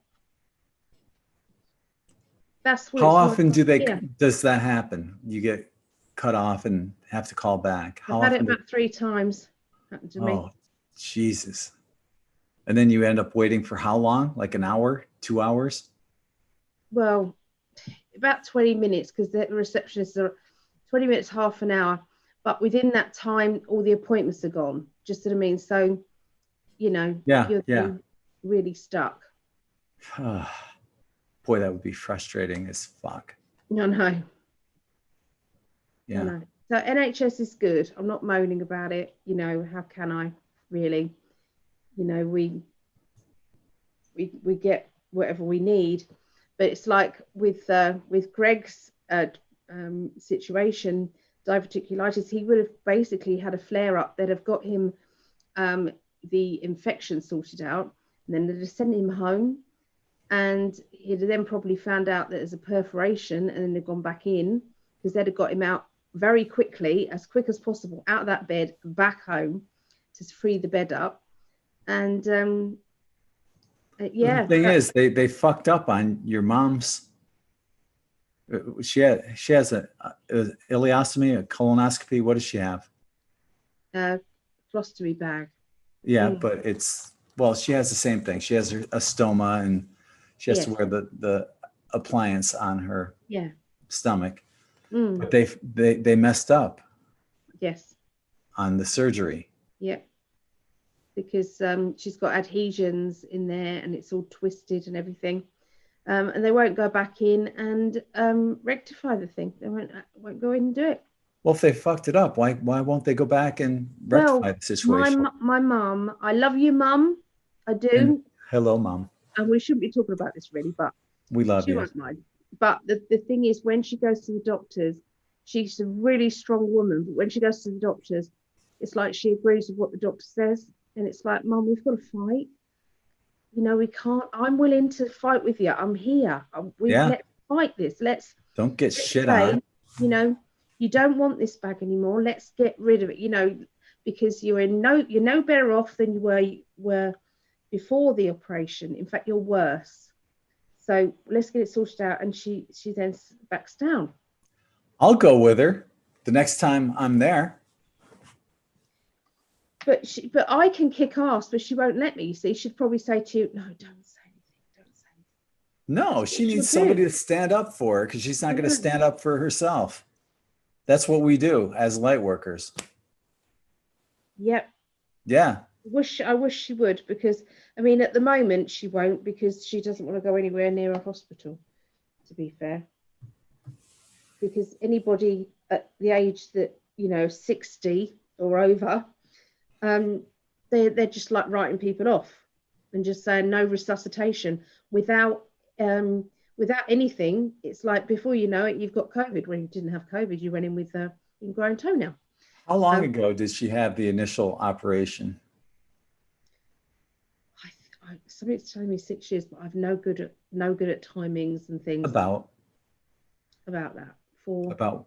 That's what. How often does that happen? You get cut off and have to call back? I've had it about 3 times. Happened to me. Oh, Jesus. And then you end up waiting for how long? Like an hour, 2 hours? Well, about 20 minutes, because the receptionists are 20 minutes, half an hour. But within that time, all the appointments are gone. Just what I mean. So, you're really stuck. Boy, that would be frustrating as fuck. No. Yeah. No. So NHS is good. I'm not moaning about it. How can I really? We get whatever we need, but it's like with Greg's situation, diverticulitis. He would have basically had a flare up that have got him the infection sorted out, and then they'd have sent him home, and he'd have then probably found out that there's a perforation, and then they've gone back in because they'd have got him out very quickly, as quick as possible, out of that bed, back home to free the bed up. And the thing is, they fucked up on your mom's. She has a ileostomy, a colonoscopy. What does she have? Colostomy bag. Yeah, but she has the same thing. She has a stoma, and she has to wear the appliance on her stomach. But they messed up. Yes. On the surgery. Yeah. Because she's got adhesions in there, and it's all twisted and everything. And they won't go back in and rectify the thing. They won't go in and do it. Well, if they fucked it up, why won't they go back and rectify the situation? My mum, I love you, Mum. I do. And hello, Mum. And we shouldn't be talking about this really, but we love you. She won't mind. But the thing is, when she goes to the doctors, she's a really strong woman. But when she goes to the doctors, it's like she agrees with what the doctor says. And it's like, Mum, we've got to fight. We can't. I'm willing to fight with you. I'm here. Let's fight this. Don't get shit on. You don't want this bag anymore. Let's get rid of it. Because you're no better off than you were before the operation. In fact, you're worse. So let's get it sorted out. And she then backs down. I'll go with her the next time I'm there. But I can kick ass, but she won't let me. You see, she'd probably say to you, "No, don't say anything. Don't say anything." No, she needs somebody to stand up for her, because she's not going to stand up for herself. That's what we do as light workers. Yep. Yeah. I wish she would, because at the moment she won't, because she doesn't want to go anywhere near a hospital, to be fair. Because anybody at the age that 60 or over, they're just like writing people off. and just saying no resuscitation without anything. It's like before you know it, you've got COVID. When you didn't have COVID, you went in with ingrown toenail. How long ago did she have the initial operation? Somebody's telling me 6 years, but I've no good at timings and things. About that. About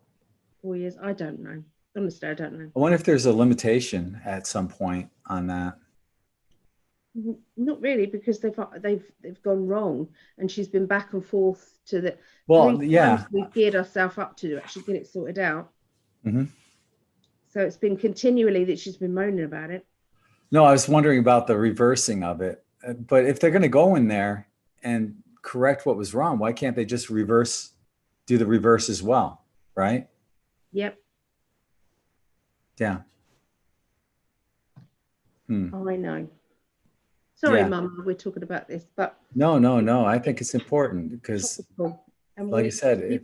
4 years. I don't know. Honestly, I don't know. I wonder if there's a limitation at some point on that. Not really, because they've gone wrong, and she's been back and forth to the. Well, yeah, we've geared ourselves up to actually get it sorted out. Mm-hmm. So it's been continually that she's been moaning about it. No, I was wondering about the reversing of it. But if they're going to go in there and correct what was wrong, why can't they just do the reverse as well, right? Yep. Yeah. I know. Sorry, Yeah. Mum, we're talking about this, but no. I think it's important because, and like I said,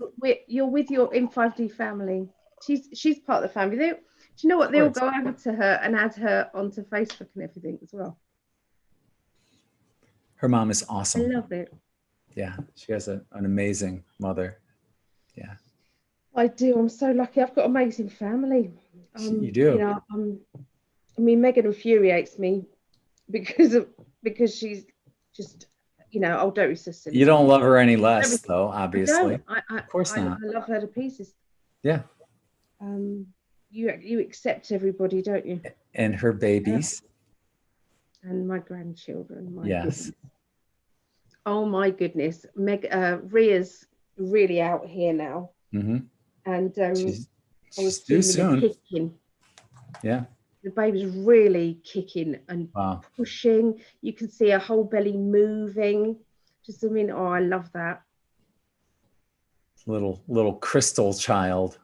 you're with your M5D family. She's part of the family. Do you know what? They'll go over to her and add her onto Facebook and everything as well. Her mom is awesome. I love it. Yeah, she has an amazing mother. Yeah. I do. I'm so lucky. I've got an amazing family. You do. You know, I mean, Megan infuriates me because she's just, you know, oh, don't resist it. You don't love her any less, though, obviously. Of course not. I love her to pieces. Yeah. You accept everybody, don't you? And her babies. And my grandchildren. Yes. Goodness. Oh my goodness, Ria's really out here now, and she's due soon. Kicking. Yeah. The baby's really kicking and pushing. You can see her whole belly moving. Just, I mean, oh, I love that. Little crystal child,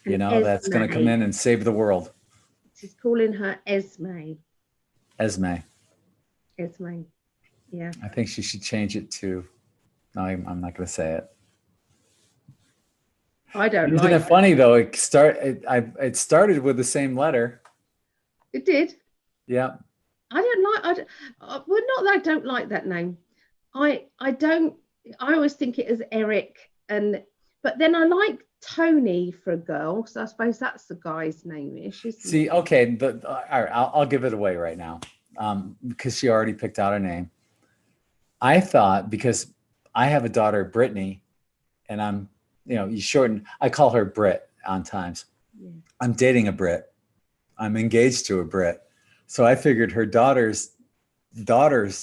you know, Esme. that's going to come in and save the world. She's calling her Esme. Esme. Yeah. I think she should change it to. No, I'm not going to say it. I don't. Isn't it funny though? It started with the same letter. It did. Yeah. Well, not that I don't like that name. I always think it as Eric, but then I like Tony for a girl, so I suppose that's the guy's name. See, okay, all right, I'll give it away right now, because she already picked out a name. I thought, because I have a daughter, Brittany, and I'm, I call her Brit on times. Yeah. I'm dating a Brit. I'm engaged to a Brit. So I figured her daughter's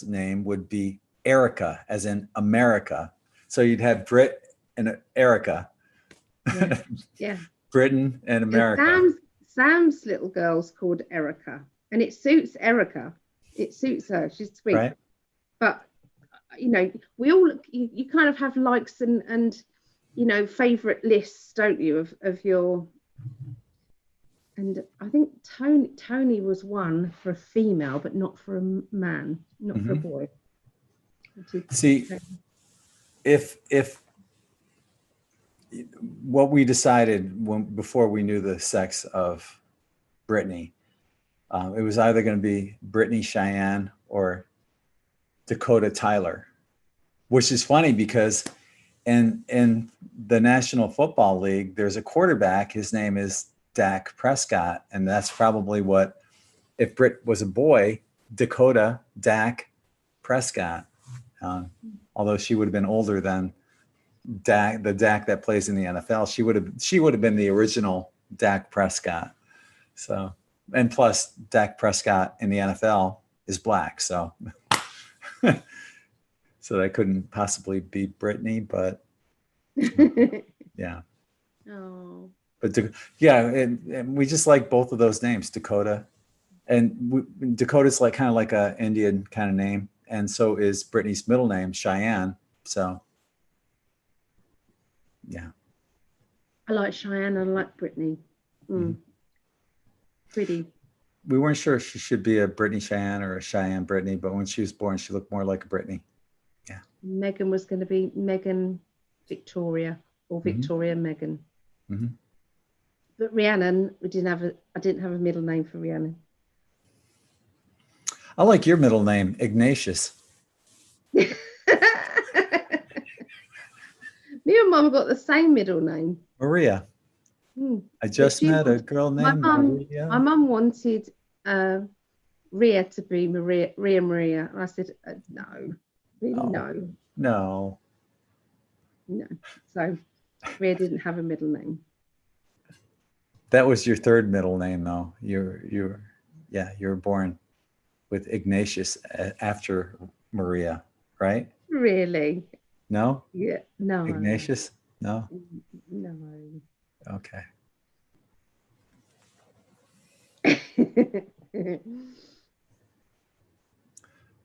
name would be Erica, as in America. So you'd have Brit and Erica. Yeah. Yeah. Britain and America. Sam's little girl's called Erica, and it suits Erica. It suits her. She's sweet. Right. But we all you kind of have likes and favorite lists, don't you, of your. And I think Tony was one for a female, but not for a man, not for a boy. See, if what we decided before we knew the sex of Brittany, it was either going to be Brittany Cheyenne or Dakota Tyler, which is funny because in the National Football League, there's a quarterback. His name is Dak Prescott, and that's probably what, if Britt was a boy, Dakota Dak Prescott, although she would have been older than the Dak that plays in the NFL. She would have been the original Dak Prescott. So, and plus Dak Prescott in the NFL is black, so so that couldn't possibly be Brittany, but yeah. Oh. But and we just like both of those names, Dakota, and Dakota's kind of like a Indian kind of name, and so is Brittany's middle name, Cheyenne. So, yeah. I like Cheyenne. I like Brittany. Pretty. We weren't sure if she should be a Brittany Cheyenne or a Cheyenne Brittany, but when she was born, she looked more like a Brittany. Yeah. Megan was going to be Megan Victoria or Victoria Megan. Mm-hmm. But Rhiannon, I didn't have a middle name for Rhiannon. I like your middle name, Ignatius. Me and Mum got the same middle name. Maria. Hmm. I just met a girl named Maria. My mum wanted Ria to be Maria. And I said, no, really, Oh. no. No. So Ria didn't have a middle name. That was your third middle name, though. You were born with Ignatius after Maria, right? Really? No? Yeah. No. Ignatius? No? No. Okay.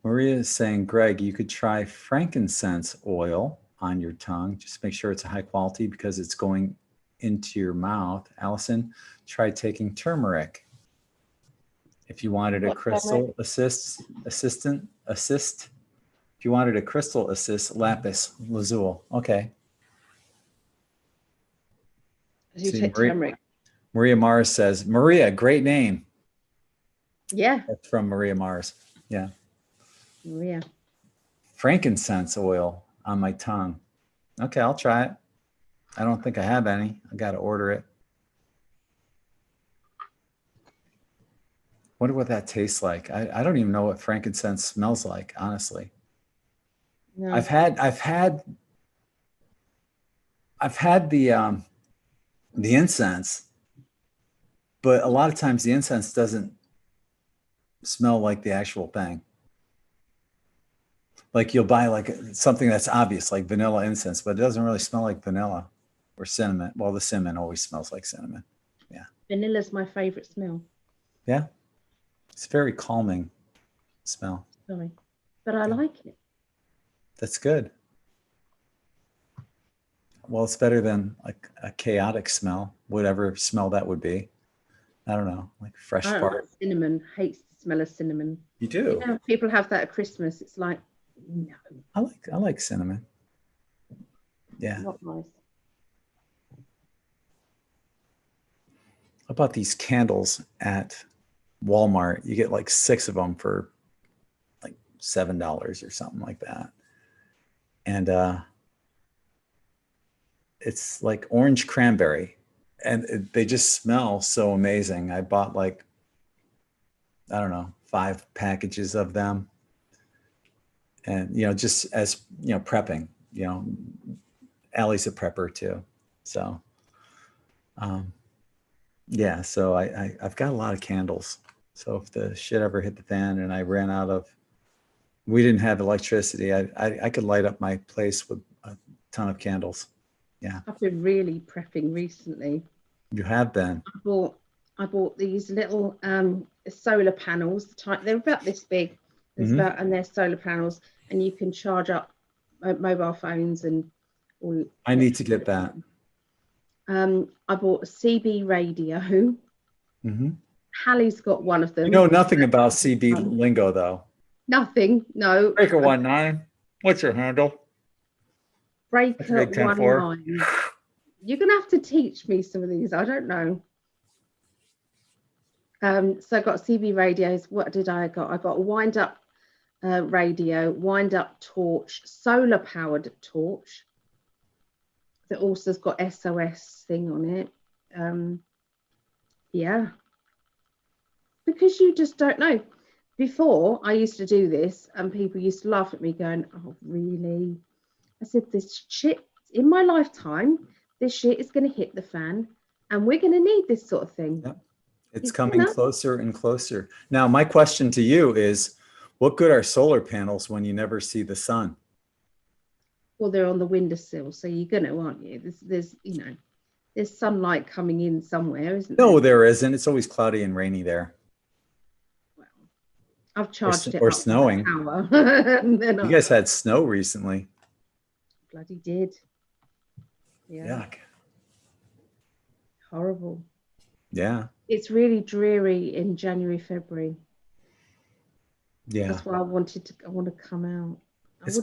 Maria is saying, Greg, you could try frankincense oil on your tongue. Just make sure it's a high quality because it's going into your mouth. Alison, try taking turmeric. If you wanted a crystal assist, if you wanted a crystal assist, lapis lazuli. Okay. You take turmeric. Maria Mars says, Maria, great name. Yeah. That's from Maria Mars. Yeah. Maria. Frankincense oil on my tongue. Okay, I'll try it. I don't think I have any. I got to order it. Wonder what that tastes like. I don't even know what frankincense smells like, honestly. No. I've had the incense, but a lot of times the incense doesn't smell like the actual thing. Like you'll buy like something that's obvious, like vanilla incense, but it doesn't really smell like vanilla or cinnamon. Well, the cinnamon always smells like cinnamon. Yeah. Vanilla's my favorite smell. Yeah. It's very calming smell. Sorry, but I like it. That's good. Well, it's better than like a chaotic smell, whatever smell that would be. I don't know, like fresh fart. Like cinnamon. Hates the smell of cinnamon. You do? You know, people have that at Christmas. It's like, no. I like cinnamon. Yeah. Not nice. How about these candles at Walmart? You get like 6 of them for like $7 or something like that. And it's like orange cranberry. And they just smell so amazing. I bought like, I don't know, 5 packages of them. And, just as, prepping, Allie's a prepper too. So, yeah, so I've got a lot of candles. So if the shit ever hit the fan and I ran out of, we didn't have electricity, I could light up my place with a ton of candles. Yeah. I've been really prepping recently. You have been. I bought these little solar panels. They're about this big. And they're solar panels, and you can charge up mobile phones and all. I need to get that. I bought a CB radio. Mm-hmm. Hallie's got one of them. You know nothing about CB lingo, though. Nothing. No. Breaker 19. What's your handle? Breaker 19. You're gonna have to teach me some of these. I don't know. So I got CB radios. What did I got? I got a wind up radio, wind up torch, solar powered torch. That also has got SOS thing on it. Yeah. Because you just don't know. Before I used to do this and people used to laugh at me going, oh, really? I said, this shit in my lifetime, this shit is going to hit the fan and we're going to need this sort of thing. Yep. It's coming closer and closer. Now, my question to you is, what good are solar panels when you never see the sun? Well, they're on the windowsill, so you're going to, aren't you? There's sunlight coming in somewhere, isn't there? No, there isn't. It's always cloudy and rainy there. Well, I've charged it or up snowing. You guys had snow recently. Bloody did. Yeah. Yuck. Horrible. Yeah. It's really dreary in January, February. Yeah. That's why I want to come out. It's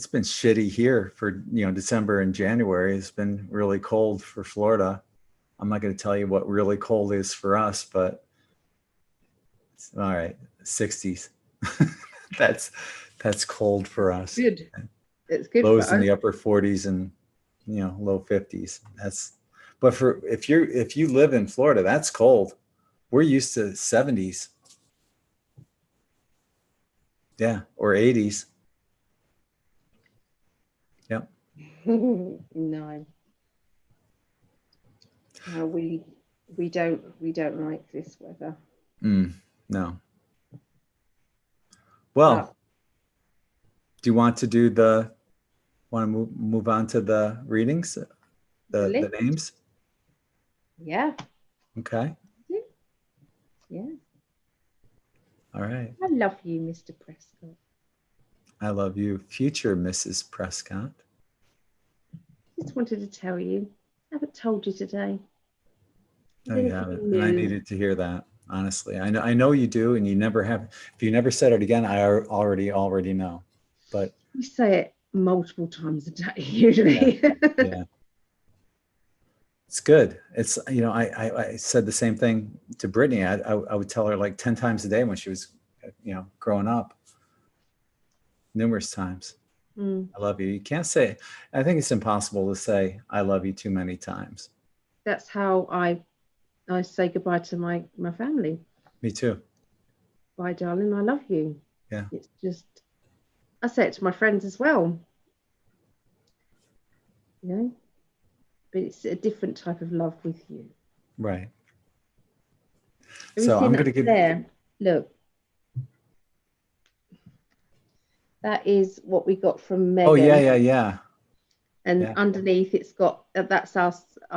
been shitty here for December and January. It's been really cold for Florida. I'm not going to tell you what really cold is for us, but it's all right. 60s. That's That's cold for us. Good. It's good Lows for in us. the upper 40s and low 50s. But if you live in Florida, that's cold. We're used to 70s. Yeah, or 80s. Yep. No. No, we don't like this weather. No. Well, do you want to move on to the readings, the names? Yeah. Okay. Yeah. All right. I love you, Mr. Prescott. I love you, future Mrs. Prescott. Just wanted to tell you. I haven't told you today. No, you haven't. And I needed to hear that, honestly. I know you do, and you never have. If you never said it again, I already know. But you say it multiple times a day, usually. Yeah. It's good. It's, I said the same thing to Brittany. I would tell her like 10 times a day when she was, growing up, numerous times. I love you. You can't say, I think it's impossible to say, I love you too many times. That's how I say goodbye to my family. Me too. Bye, darling. I love you. Yeah. It's just, I say it to my friends as well. But it's a different type of love with you. Right. So I'm going to give there. Look, that is what we got from Megan. Oh yeah. And underneath it's got that's our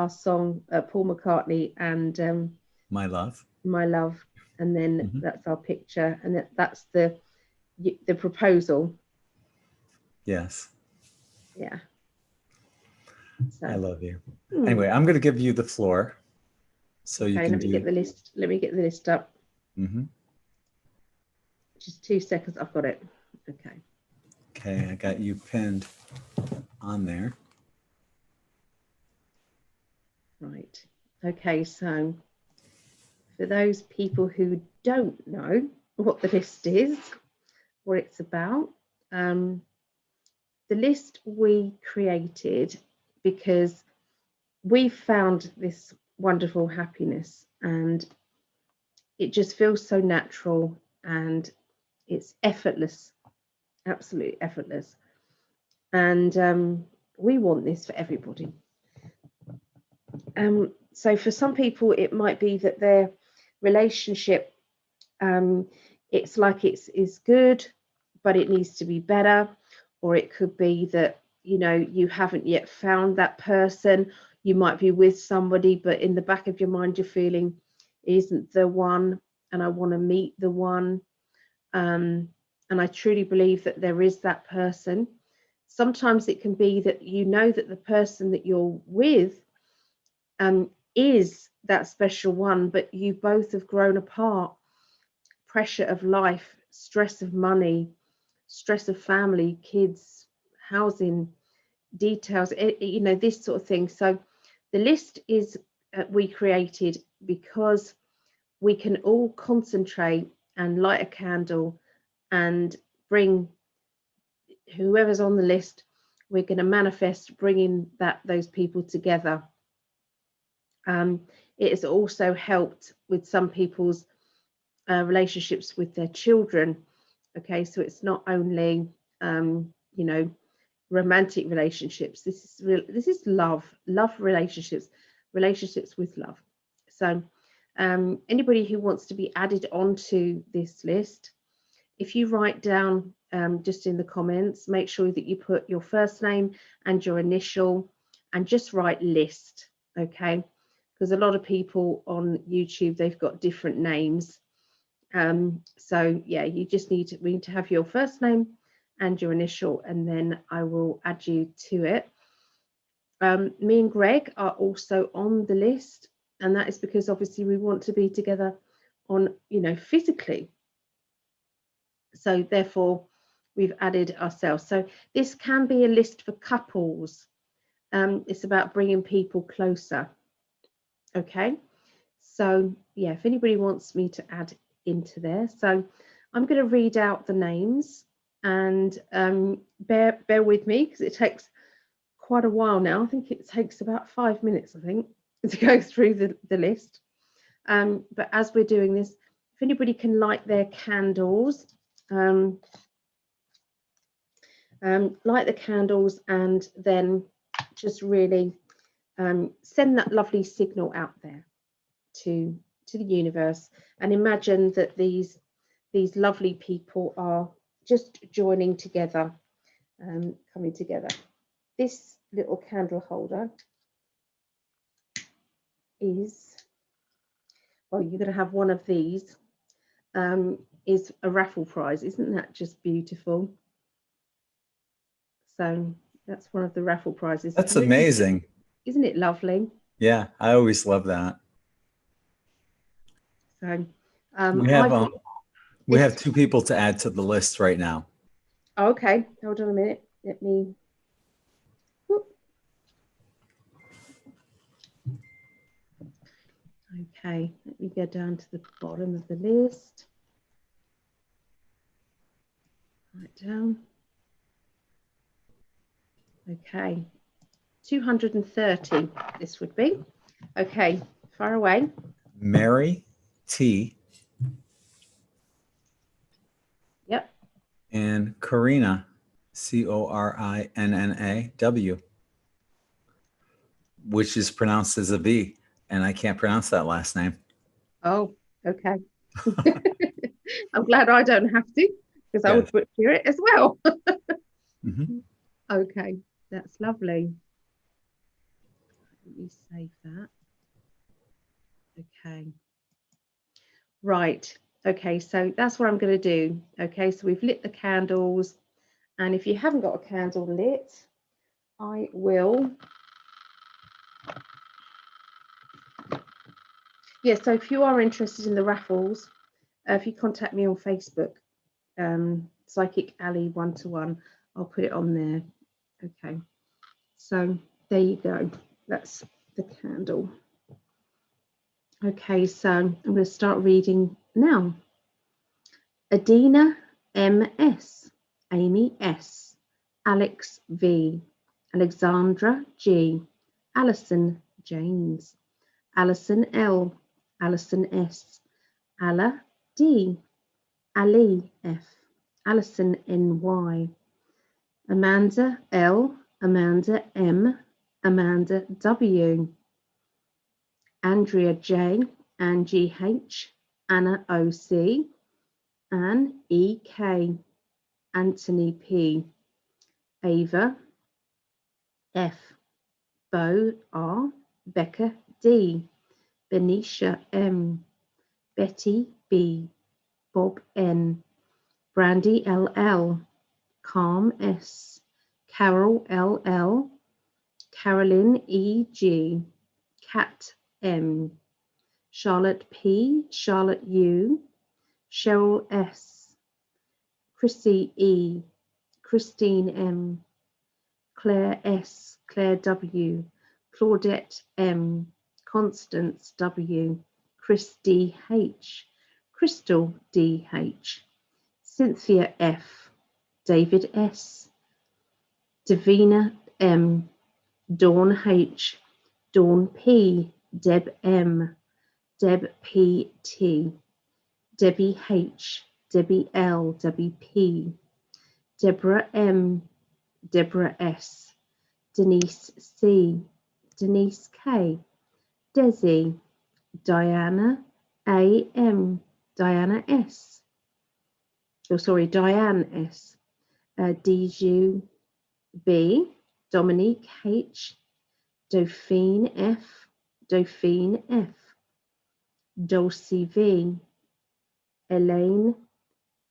song, Paul McCartney and My Love. And then that's our picture, and that's the proposal. Yes. Yeah. So. I love you. Anyway, I'm going to give you the floor, so you can get the list. Let me get the list up. Just 2 seconds. I've got it. Okay. Okay, I got you pinned on there. Right. Okay, so for those people who don't know what the list is, what it's about, the list we created because we found this wonderful happiness, and it just feels so natural and it's effortless, absolutely effortless. And we want this for everybody. So for some people, it might be that their relationship, it's like it's good, but it needs to be better. Or it could be that, you haven't yet found that person. You might be with somebody, but in the back of your mind, you're feeling it isn't the one, and I want to meet the one. And I truly believe that there is that person. Sometimes it can be that that the person that you're with is that special one, but you both have grown apart. Pressure of life, stress of money, stress of family, kids, housing, details, this sort of thing. So the list is we created because we can all concentrate and light a candle and bring whoever's on the list. We're going to manifest bringing those people together. It has also helped with some people's relationships with their children. Okay, so it's not only romantic relationships. This is love relationships with love. So anybody who wants to be added onto this list, if you write down just in the comments, make sure that you put your first name and your initial and just write list. Okay, because a lot of people on YouTube, they've got different names. So yeah, we need to have your first name and your initial, and then I will add you to it. Me and Greg are also on the list, and that is because obviously we want to be together on, physically. So therefore we've added ourselves. So this can be a list for couples. It's about bringing people closer. Okay, so yeah, if anybody wants me to add into there, so I'm going to read out the names. and bear with me because it takes quite a while now. I think it takes about 5 minutes, I think, to go through the list. But as we're doing this, if anybody can light their candles, light the candles, and then just really send that lovely signal out there to the universe, and imagine that these lovely people are just joining together, coming together. This little candle holder is, well, you're going to have one of these, is a raffle prize. Isn't that just beautiful? So that's one of the raffle prizes. That's amazing. Isn't it lovely? Yeah, I always love that. So we have 2 people to add to the list right now. Okay, hold on a minute. Let me. Okay, let me go down to the bottom of the list. Right down. Okay, 230 this would be. Okay, far away. Mary T. Yep. And Corina, Corinnaw, which is pronounced as a V, and I can't pronounce that last name. Oh, okay. I'm glad I don't have to, because I would butcher it as well. Mm-hmm. Okay, that's lovely. Let me save that. Okay. Right. Okay, so that's what I'm going to do. Okay, so we've lit the candles, and if you haven't got a candle lit, I will. Yeah, so if you are interested in the raffles, if you contact me on Facebook, Psychic Ali 1-to-1, I'll put it on there. Okay, so there you go. That's the candle. Okay, so I'm going to start reading now. Adina M.S., Amy S., Alex V., Alexandra G., Alison James, Alison L., Alison S., Alla D., Ali F., Alison N.Y., Amanda L., Amanda M., Amanda W., Andrea J., Angie H., Anna O.C., Anne E.K., Anthony P., Ava F., Bo R., Becca D., Benicia M., Betty B., Bob N., Brandy L.L., Calm S., Carol L.L., Carolyn E.G., Kat M., Charlotte P., Charlotte U., Cheryl S., Chrissy E., Christine M., Claire S., Claire W., Claudette M., Constance W., Chris D. H., Crystal D. H., Cynthia F., David S., Davina M., Dawn H., Dawn P., Deb M., Deb P. T., Debbie H., Debbie L., Debbie P., Deborah M., Deborah S., Denise C., Denise K., Desi, Diana A. M., Diana S., Diane S., Diju B., Dominique H., Dauphine F., Dauphine F., Dulcie V., Elaine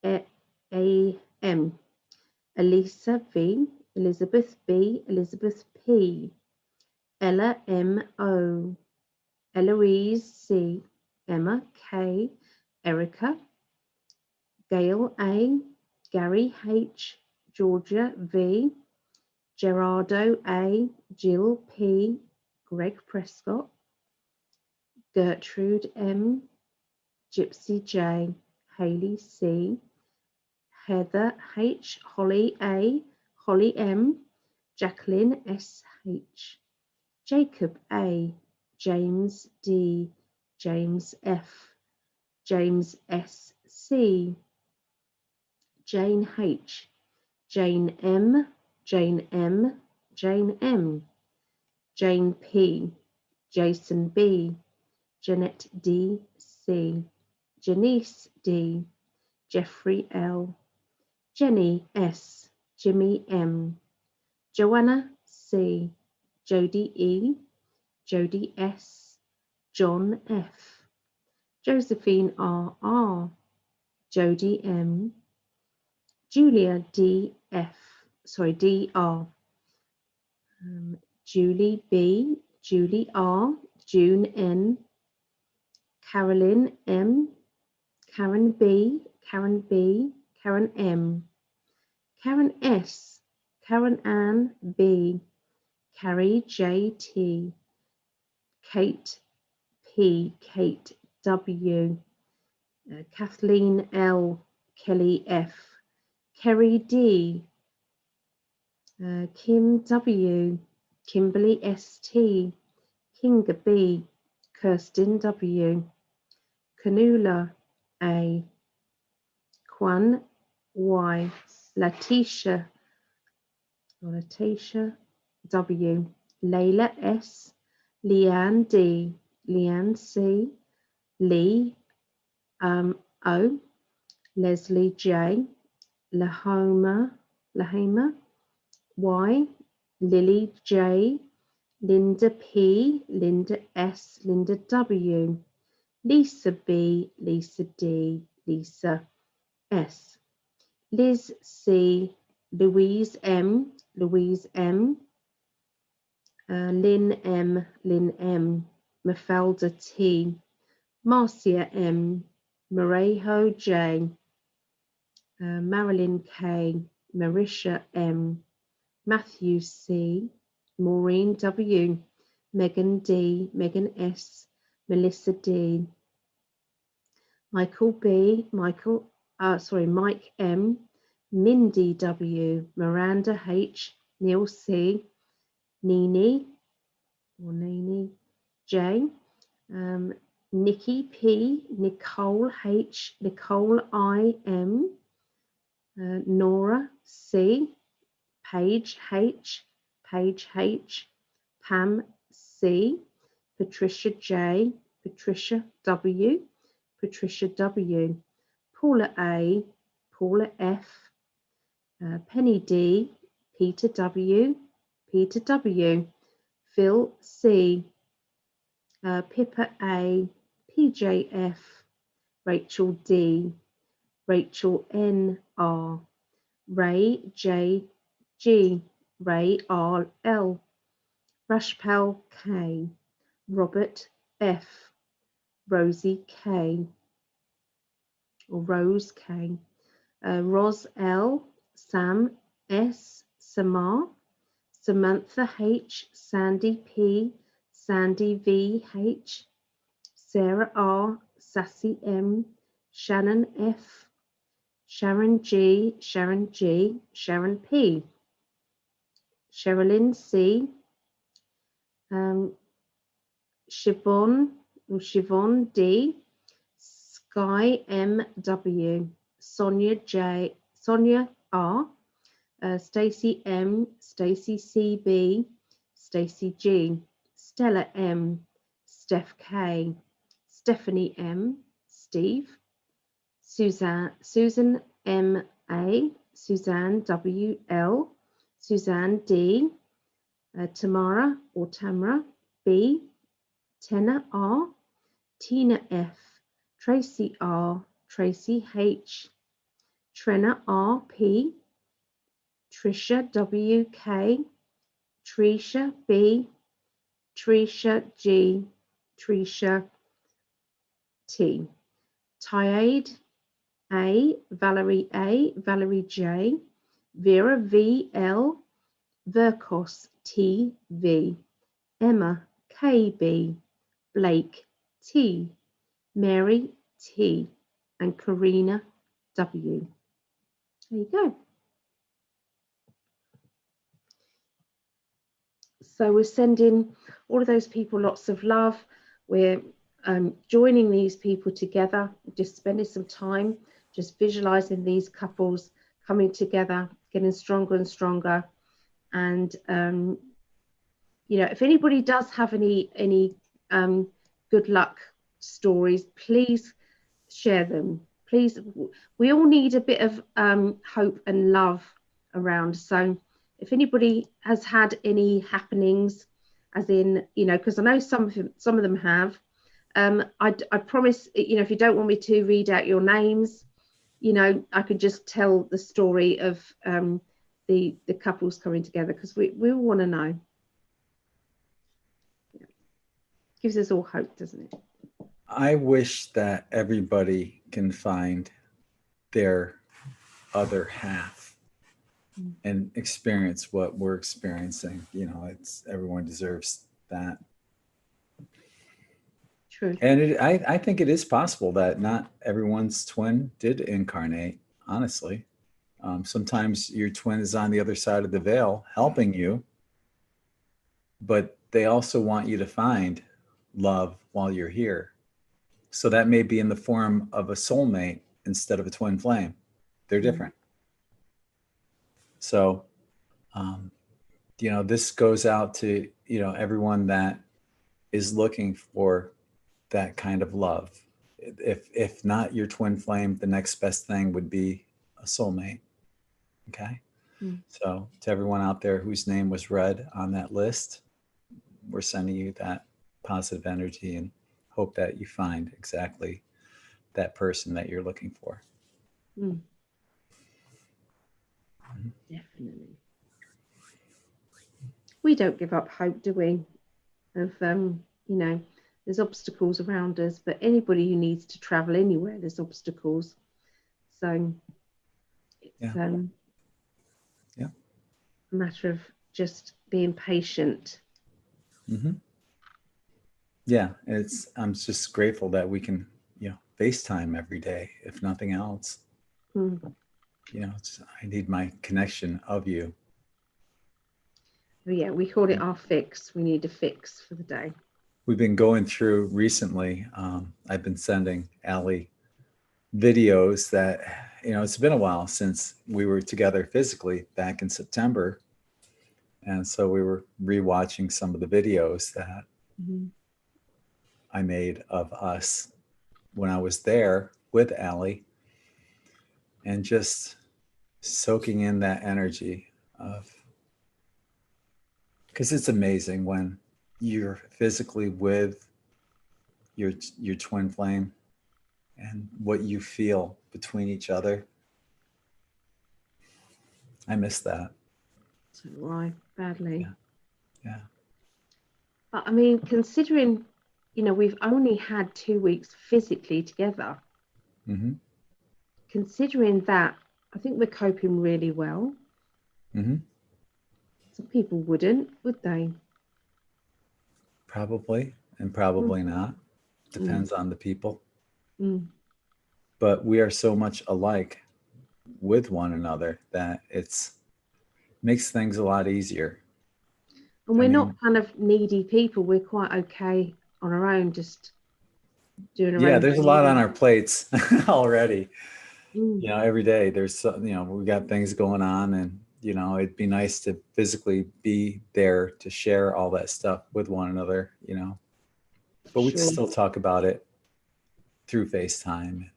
A. M., Elisa V., Elizabeth B., Elizabeth P., Ella M. O., Eloise C., Emma K., Erica, Gail A., Gary H., Georgia V., Gerardo A., Jill P., Greg Prescott, Gertrude M., Gypsy J., Haley C., Heather H, Holly A, Holly M, Jacqueline S H, Jacob A, James D, James F, James S C, Jane H, Jane M, Jane M, Jane M, Jane P, Jason B, Jeanette D C, Janice D, Jeffrey L, Jenny S, Jimmy M, Joanna C, Jody E, Jody S, John F, Josephine R, Jody M, Julia D.R, Julie B, Julie R, June N, Carolyn M, Karen B, Karen B, Karen M, Karen S, Karen Ann B, Carrie J.T, Kate P, Kate W, Kathleen L, Kelly F, Kerry D, Kim W, Kimberly S.T, Kinga B, Kirsten W, Canula A, Kwan Y, Letitia W, Layla S, Leanne D, Leanne C, Lee O, Leslie J, Lahoma Y, Lily J, Linda P, Linda S, Linda W, Lisa B, Lisa D, Lisa S, Liz C, Louise M, Louise M, Lynn M, Lynn M, Mafalda T, Marcia M, Marejo J, Marilyn K, Marisha M, Matthew C, Maureen W, Megan D, Megan S, Melissa D, Michael B, Mike M, Mindy W, Miranda H, Neil C, Nini J, Nikki P, Nicole H, Nicole I M, Nora C, Paige H, Paige H, Pam C, Patricia J, Patricia W, Patricia W, Paula A, Paula F, Penny D, Peter W, Peter W, Phil C, Pippa A, PJ F, Rachel D, Rachel N R, Ray J G, Ray R L, Rashpal K, Robert F, Rosie K, or Rose K, Ros L, Sam S, Samar, Samantha H, Sandy P, Sandy V H, Sarah R, Sassy M, Shannon F, Sharon G, Sharon G, Sharon P, Sherilyn C, Siobhan D, Sky M W, Sonia J, Sonia R, Stacy M, Stacy C B, Stacy G, Stella M, Steph K, Stephanie M, Steve, Susan M A, Suzanne W L, Suzanne D, Tamara or Tamara B, Tenna R, Tina F, Tracy R, Tracy H, Trina R P, Trisha W K, Trisha B, Trisha G, Trisha T, Tyade A, Valerie J, Vera V L, Verkos T V, Emma K B, Blake T, Mary T, and Karina W. There you go. So we're sending all of those people lots of love. We're joining these people together, just spending some time, just visualizing these couples coming together, getting stronger and stronger. And you know, if anybody does have any good luck stories, please share them. Please, we all need a bit of hope and love around. So if anybody has had any happenings, as in, you know, because I know some of them have, I promise, you know, if you don't want me to read out your names, you know, I could just tell the story of the couples coming together, because we all want to know. Yeah. Gives us all hope, doesn't it? I wish that everybody can find their other half and experience what we're experiencing. You know, everyone deserves that. True. And I think it is possible that not everyone's twin did incarnate, honestly. Sometimes your twin is on the other side of the veil helping you, but they also want you to find love while you're here. So that may be in the form of a soulmate instead of a twin flame. They're different. So, you know, this goes out to, you know, everyone that is looking for that kind of love. If not your twin flame, the next best thing would be a soulmate. Okay. So to everyone out there whose name was read on that list, we're sending you that positive energy and hope that you find exactly that person that you're looking for. Definitely. We don't give up hope, do we? Of you know, there's obstacles around us, but anybody who needs to travel anywhere, there's obstacles. So it's a matter of just being patient. Yeah, I'm just grateful that we can, you know, FaceTime every day, if nothing else. You know, I need my connection of you. Oh, yeah, we call it our fix. We need a fix for the day. We've been going through recently. I've been sending Ali videos that, you know, it's been a while since we were together physically back in September. And so we were rewatching some of the videos that I made of us when I was there with Ali, and just soaking in that energy of, because it's amazing when you're physically with your twin flame and what you feel between each other. I miss that. So do I, badly. Yeah. But I mean, considering, you know, we've only had 2 weeks physically together. Considering that, I think we're coping really well. Some people wouldn't, would they? Probably, and probably not. Depends on the people. But we are so much alike with one another that makes things a lot easier. And we're not kind of needy people. We're quite okay on our own, just doing our own. Yeah, there's a lot on our plates already. You know, every day there's, you know, we got things going on, and, you know, it'd be nice to physically be there to share all that stuff with one another, you know, but we can still talk about it through FaceTime.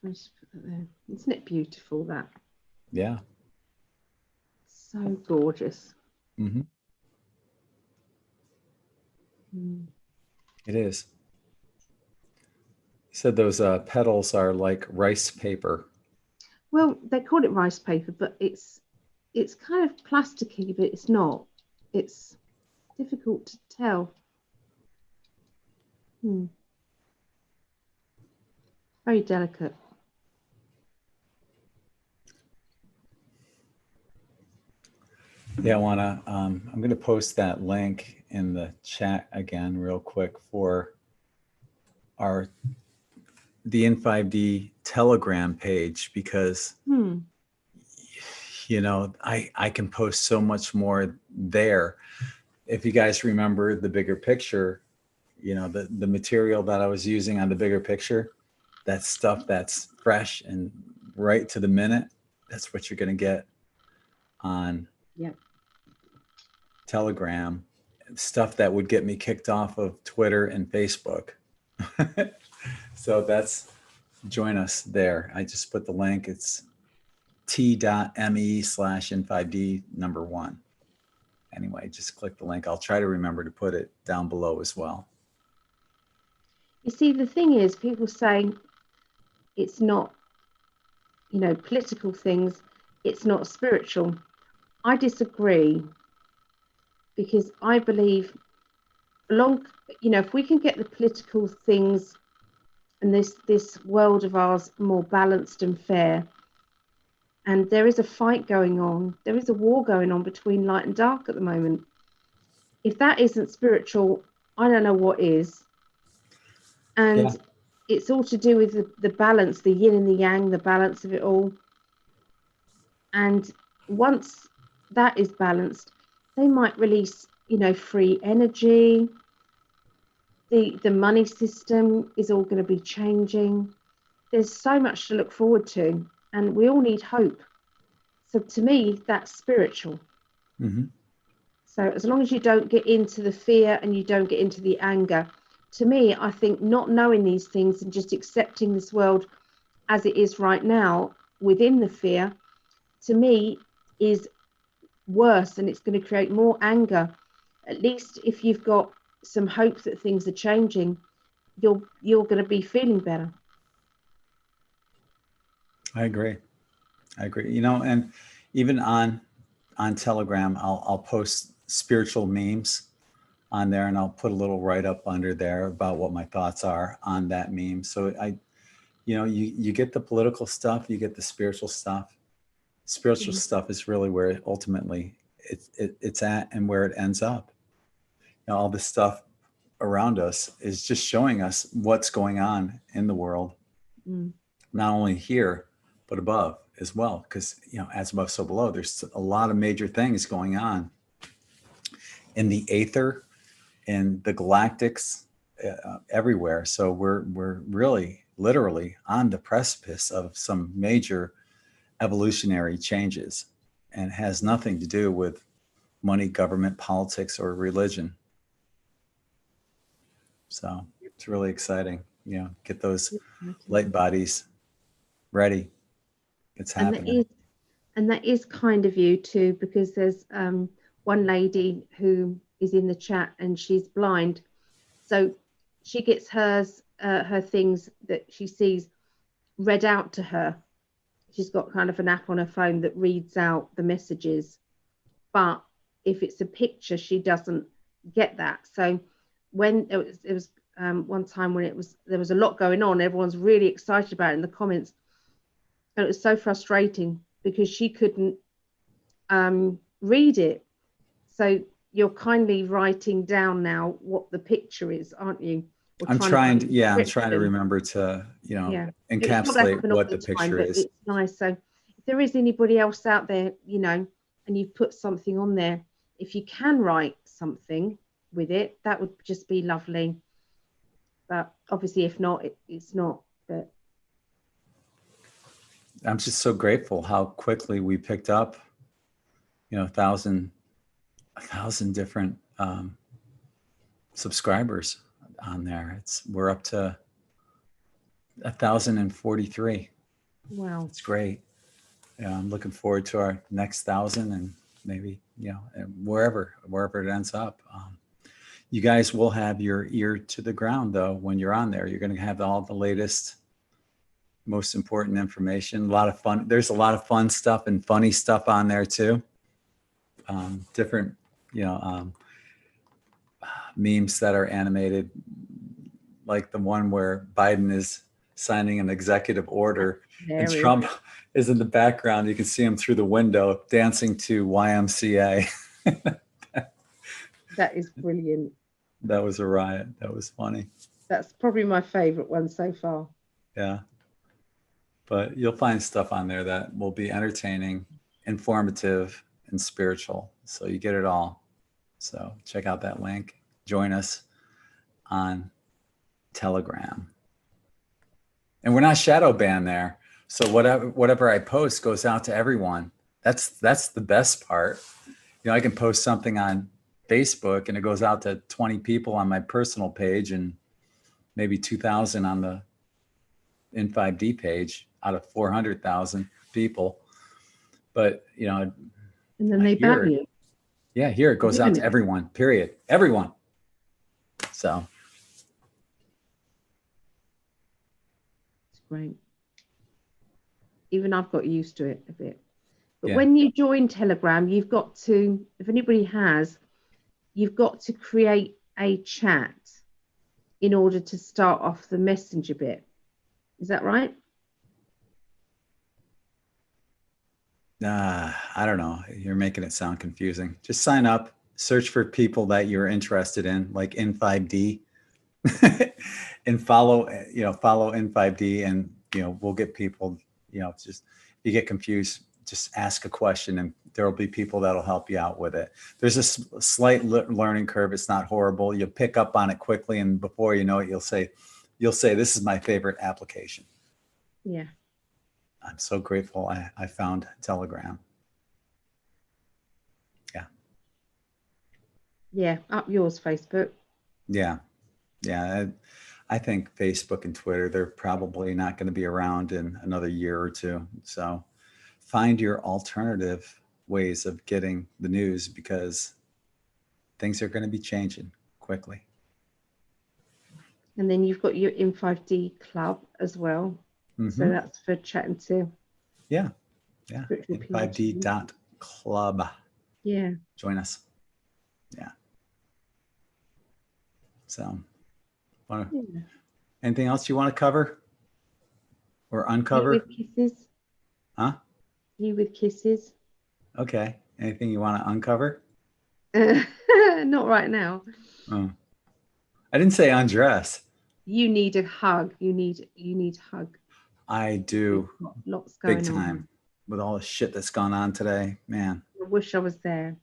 Isn't it beautiful, that? Yeah. So gorgeous. It is. You said those petals are like rice paper. Well, they call it rice paper, but it's kind of plasticky, but it's not. It's difficult to tell. Very delicate. Yeah, I'm going to post that link in the chat again real quick for the In5D Telegram page because, Hmm. you know, I can post so much more there. If you guys remember the bigger picture, you know, the material that I was using on the bigger picture, that stuff that's fresh and right to the minute, that's what you're going to get on Yeah. Telegram. Stuff that would get me kicked off of Twitter and Facebook. So that's, join us there. I just put the link. It's t.me/N5D1. Anyway, just click the link. I'll try to remember to put it down below as well. You see, the thing is, people say it's not, you know, political things, it's not spiritual. I disagree, because I believe you know, if we can get the political things and this world of ours more balanced and fair, and there is a fight going on, there is a war going on between light and dark at the moment. If that isn't spiritual, I don't know what is. And it's all to do with the balance, the yin and the yang, the balance of it all. And once that is balanced, they might release, you know, free energy. The money system is all going to be changing. There's so much to look forward to, and we all need hope. So to me, that's spiritual. Mm-hmm. So as long as you don't get into the fear and you don't get into the anger, to me, I think not knowing these things and just accepting this world as it is right now within the fear, to me, is worse, and it's going to create more anger. At least if you've got some hope that things are changing, you're going to be feeling better. I agree. You know, and even on Telegram, I'll post spiritual memes on there, and I'll put a little write up under there about what my thoughts are on that meme. So you know, you get the political stuff, you get the spiritual stuff. Spiritual stuff is really where ultimately it's at and where it ends up. You know, all this stuff around us is just showing us what's going on in the world, not only here, but above as well. Because, you know, as above, so below, there's a lot of major things going on in the aether, in the galactics, everywhere. So we're really literally on the precipice of some major evolutionary changes, and has nothing to do with money, government, politics, or religion. So it's really exciting. You know, get those light bodies ready. It's happening. And that is kind of you too, because there's one lady who is in the chat and she's blind, so she gets her things that she sees read out to her. She's got kind of an app on her phone that reads out the messages, but if it's a picture, she doesn't get that. So when it was one time when there was a lot going on, everyone's really excited about it in the comments, and it was so frustrating because she couldn't read it. So you're kindly writing down now what the picture is, aren't you? I'm trying to remember to, you know, encapsulate what the picture is. It's nice. So if there is anybody else out there, you know, and you've put something on there, if you can write something with it, that would just be lovely. But obviously, if not, it's not. But I'm just so grateful how quickly we picked up, you know, a thousand different subscribers on there. We're up to 1,043. Wow, it's great. Yeah, I'm looking forward to our next 1,000, and maybe, you know, wherever it ends up. You guys will have your ear to the ground though when you're on there. You're going to have all the latest, most important information. A lot of fun. There's a lot of fun stuff and funny stuff on there too. Different, you know, memes that are animated, like the one where Biden is signing an executive order and Trump is in the background. You can see him through the window dancing to YMCA. that is brilliant. That was a riot. That was funny. That's probably my favorite one so far. Yeah. But you'll find stuff on there that will be entertaining, informative, and spiritual. So you get it all. So check out that link. Join us on Telegram. And we're not shadow banned there. So whatever I post goes out to everyone. That's the best part. You know, I can post something on Facebook and it goes out to 20 people on my personal page and maybe 2,000 on the In5D page out of 400,000 people. But, you know, and then they ban you. Yeah, here it goes out to everyone, period. Everyone. So. It's great. Even I've got used to it a bit. But when you join Telegram, you've got to, if anybody has, you've got to create a chat in order to start off the messenger bit. Is that right? I don't know. You're making it sound confusing. Just sign up, search for people that you're interested in, like In5D, and follow In5D, and we'll get people. Just if you get confused, just ask a question, and there will be people that'll help you out with it. There's a slight learning curve. It's not horrible. You'll pick up on it quickly, and before you know it, you'll say, "This is my favorite application." Yeah. I'm so grateful I found Telegram. Yeah. Yeah, up yours, Facebook. Yeah. I think Facebook and Twitter, they're probably not going to be around in another year or two. So find your alternative ways of getting the news, because things are going to be changing quickly. And then you've got your In5D club as well. Mm-hmm. So that's for chatting too. Yeah. In5D.club. Yeah. Join us. Yeah. So, anything else you want to cover or uncover? You with kisses. Huh? You with kisses. Okay. Anything you want to uncover? Not right now. Oh. I didn't say undress. You need a hug. You need a hug. I do. Lots going big time on. With all the shit that's gone on today, man. I wish I was there.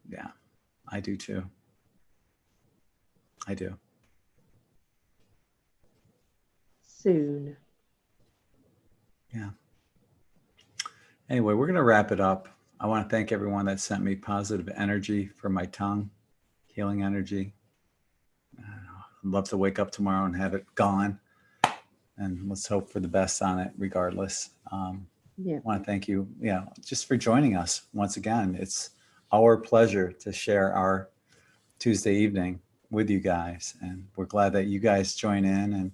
Yeah, I do too. I do. Soon. Yeah. Anyway, we're going to wrap it up. I want to thank everyone that sent me positive energy for my tongue, healing energy. I'd love to wake up tomorrow and have it gone. And let's hope for the best on it regardless. I want to thank you, just for joining us once again. It's our pleasure to share our Tuesday evening with you guys. And we're glad that you guys join in and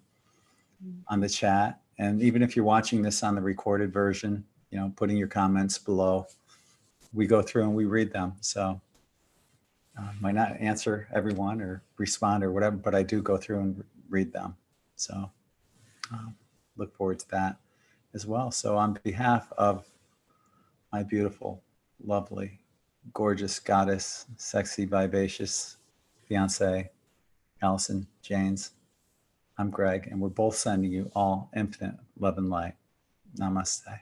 on the chat. And even if you're watching this on the recorded version, putting your comments below, we go through and we read them. So might not answer everyone or respond or whatever, but I do go through and read them. So look forward to that as well. So on behalf of my beautiful, lovely, gorgeous goddess, sexy, vivacious fiance, Alison Janes, I'm Greg, and we're both sending you all infinite love and light. Namaste.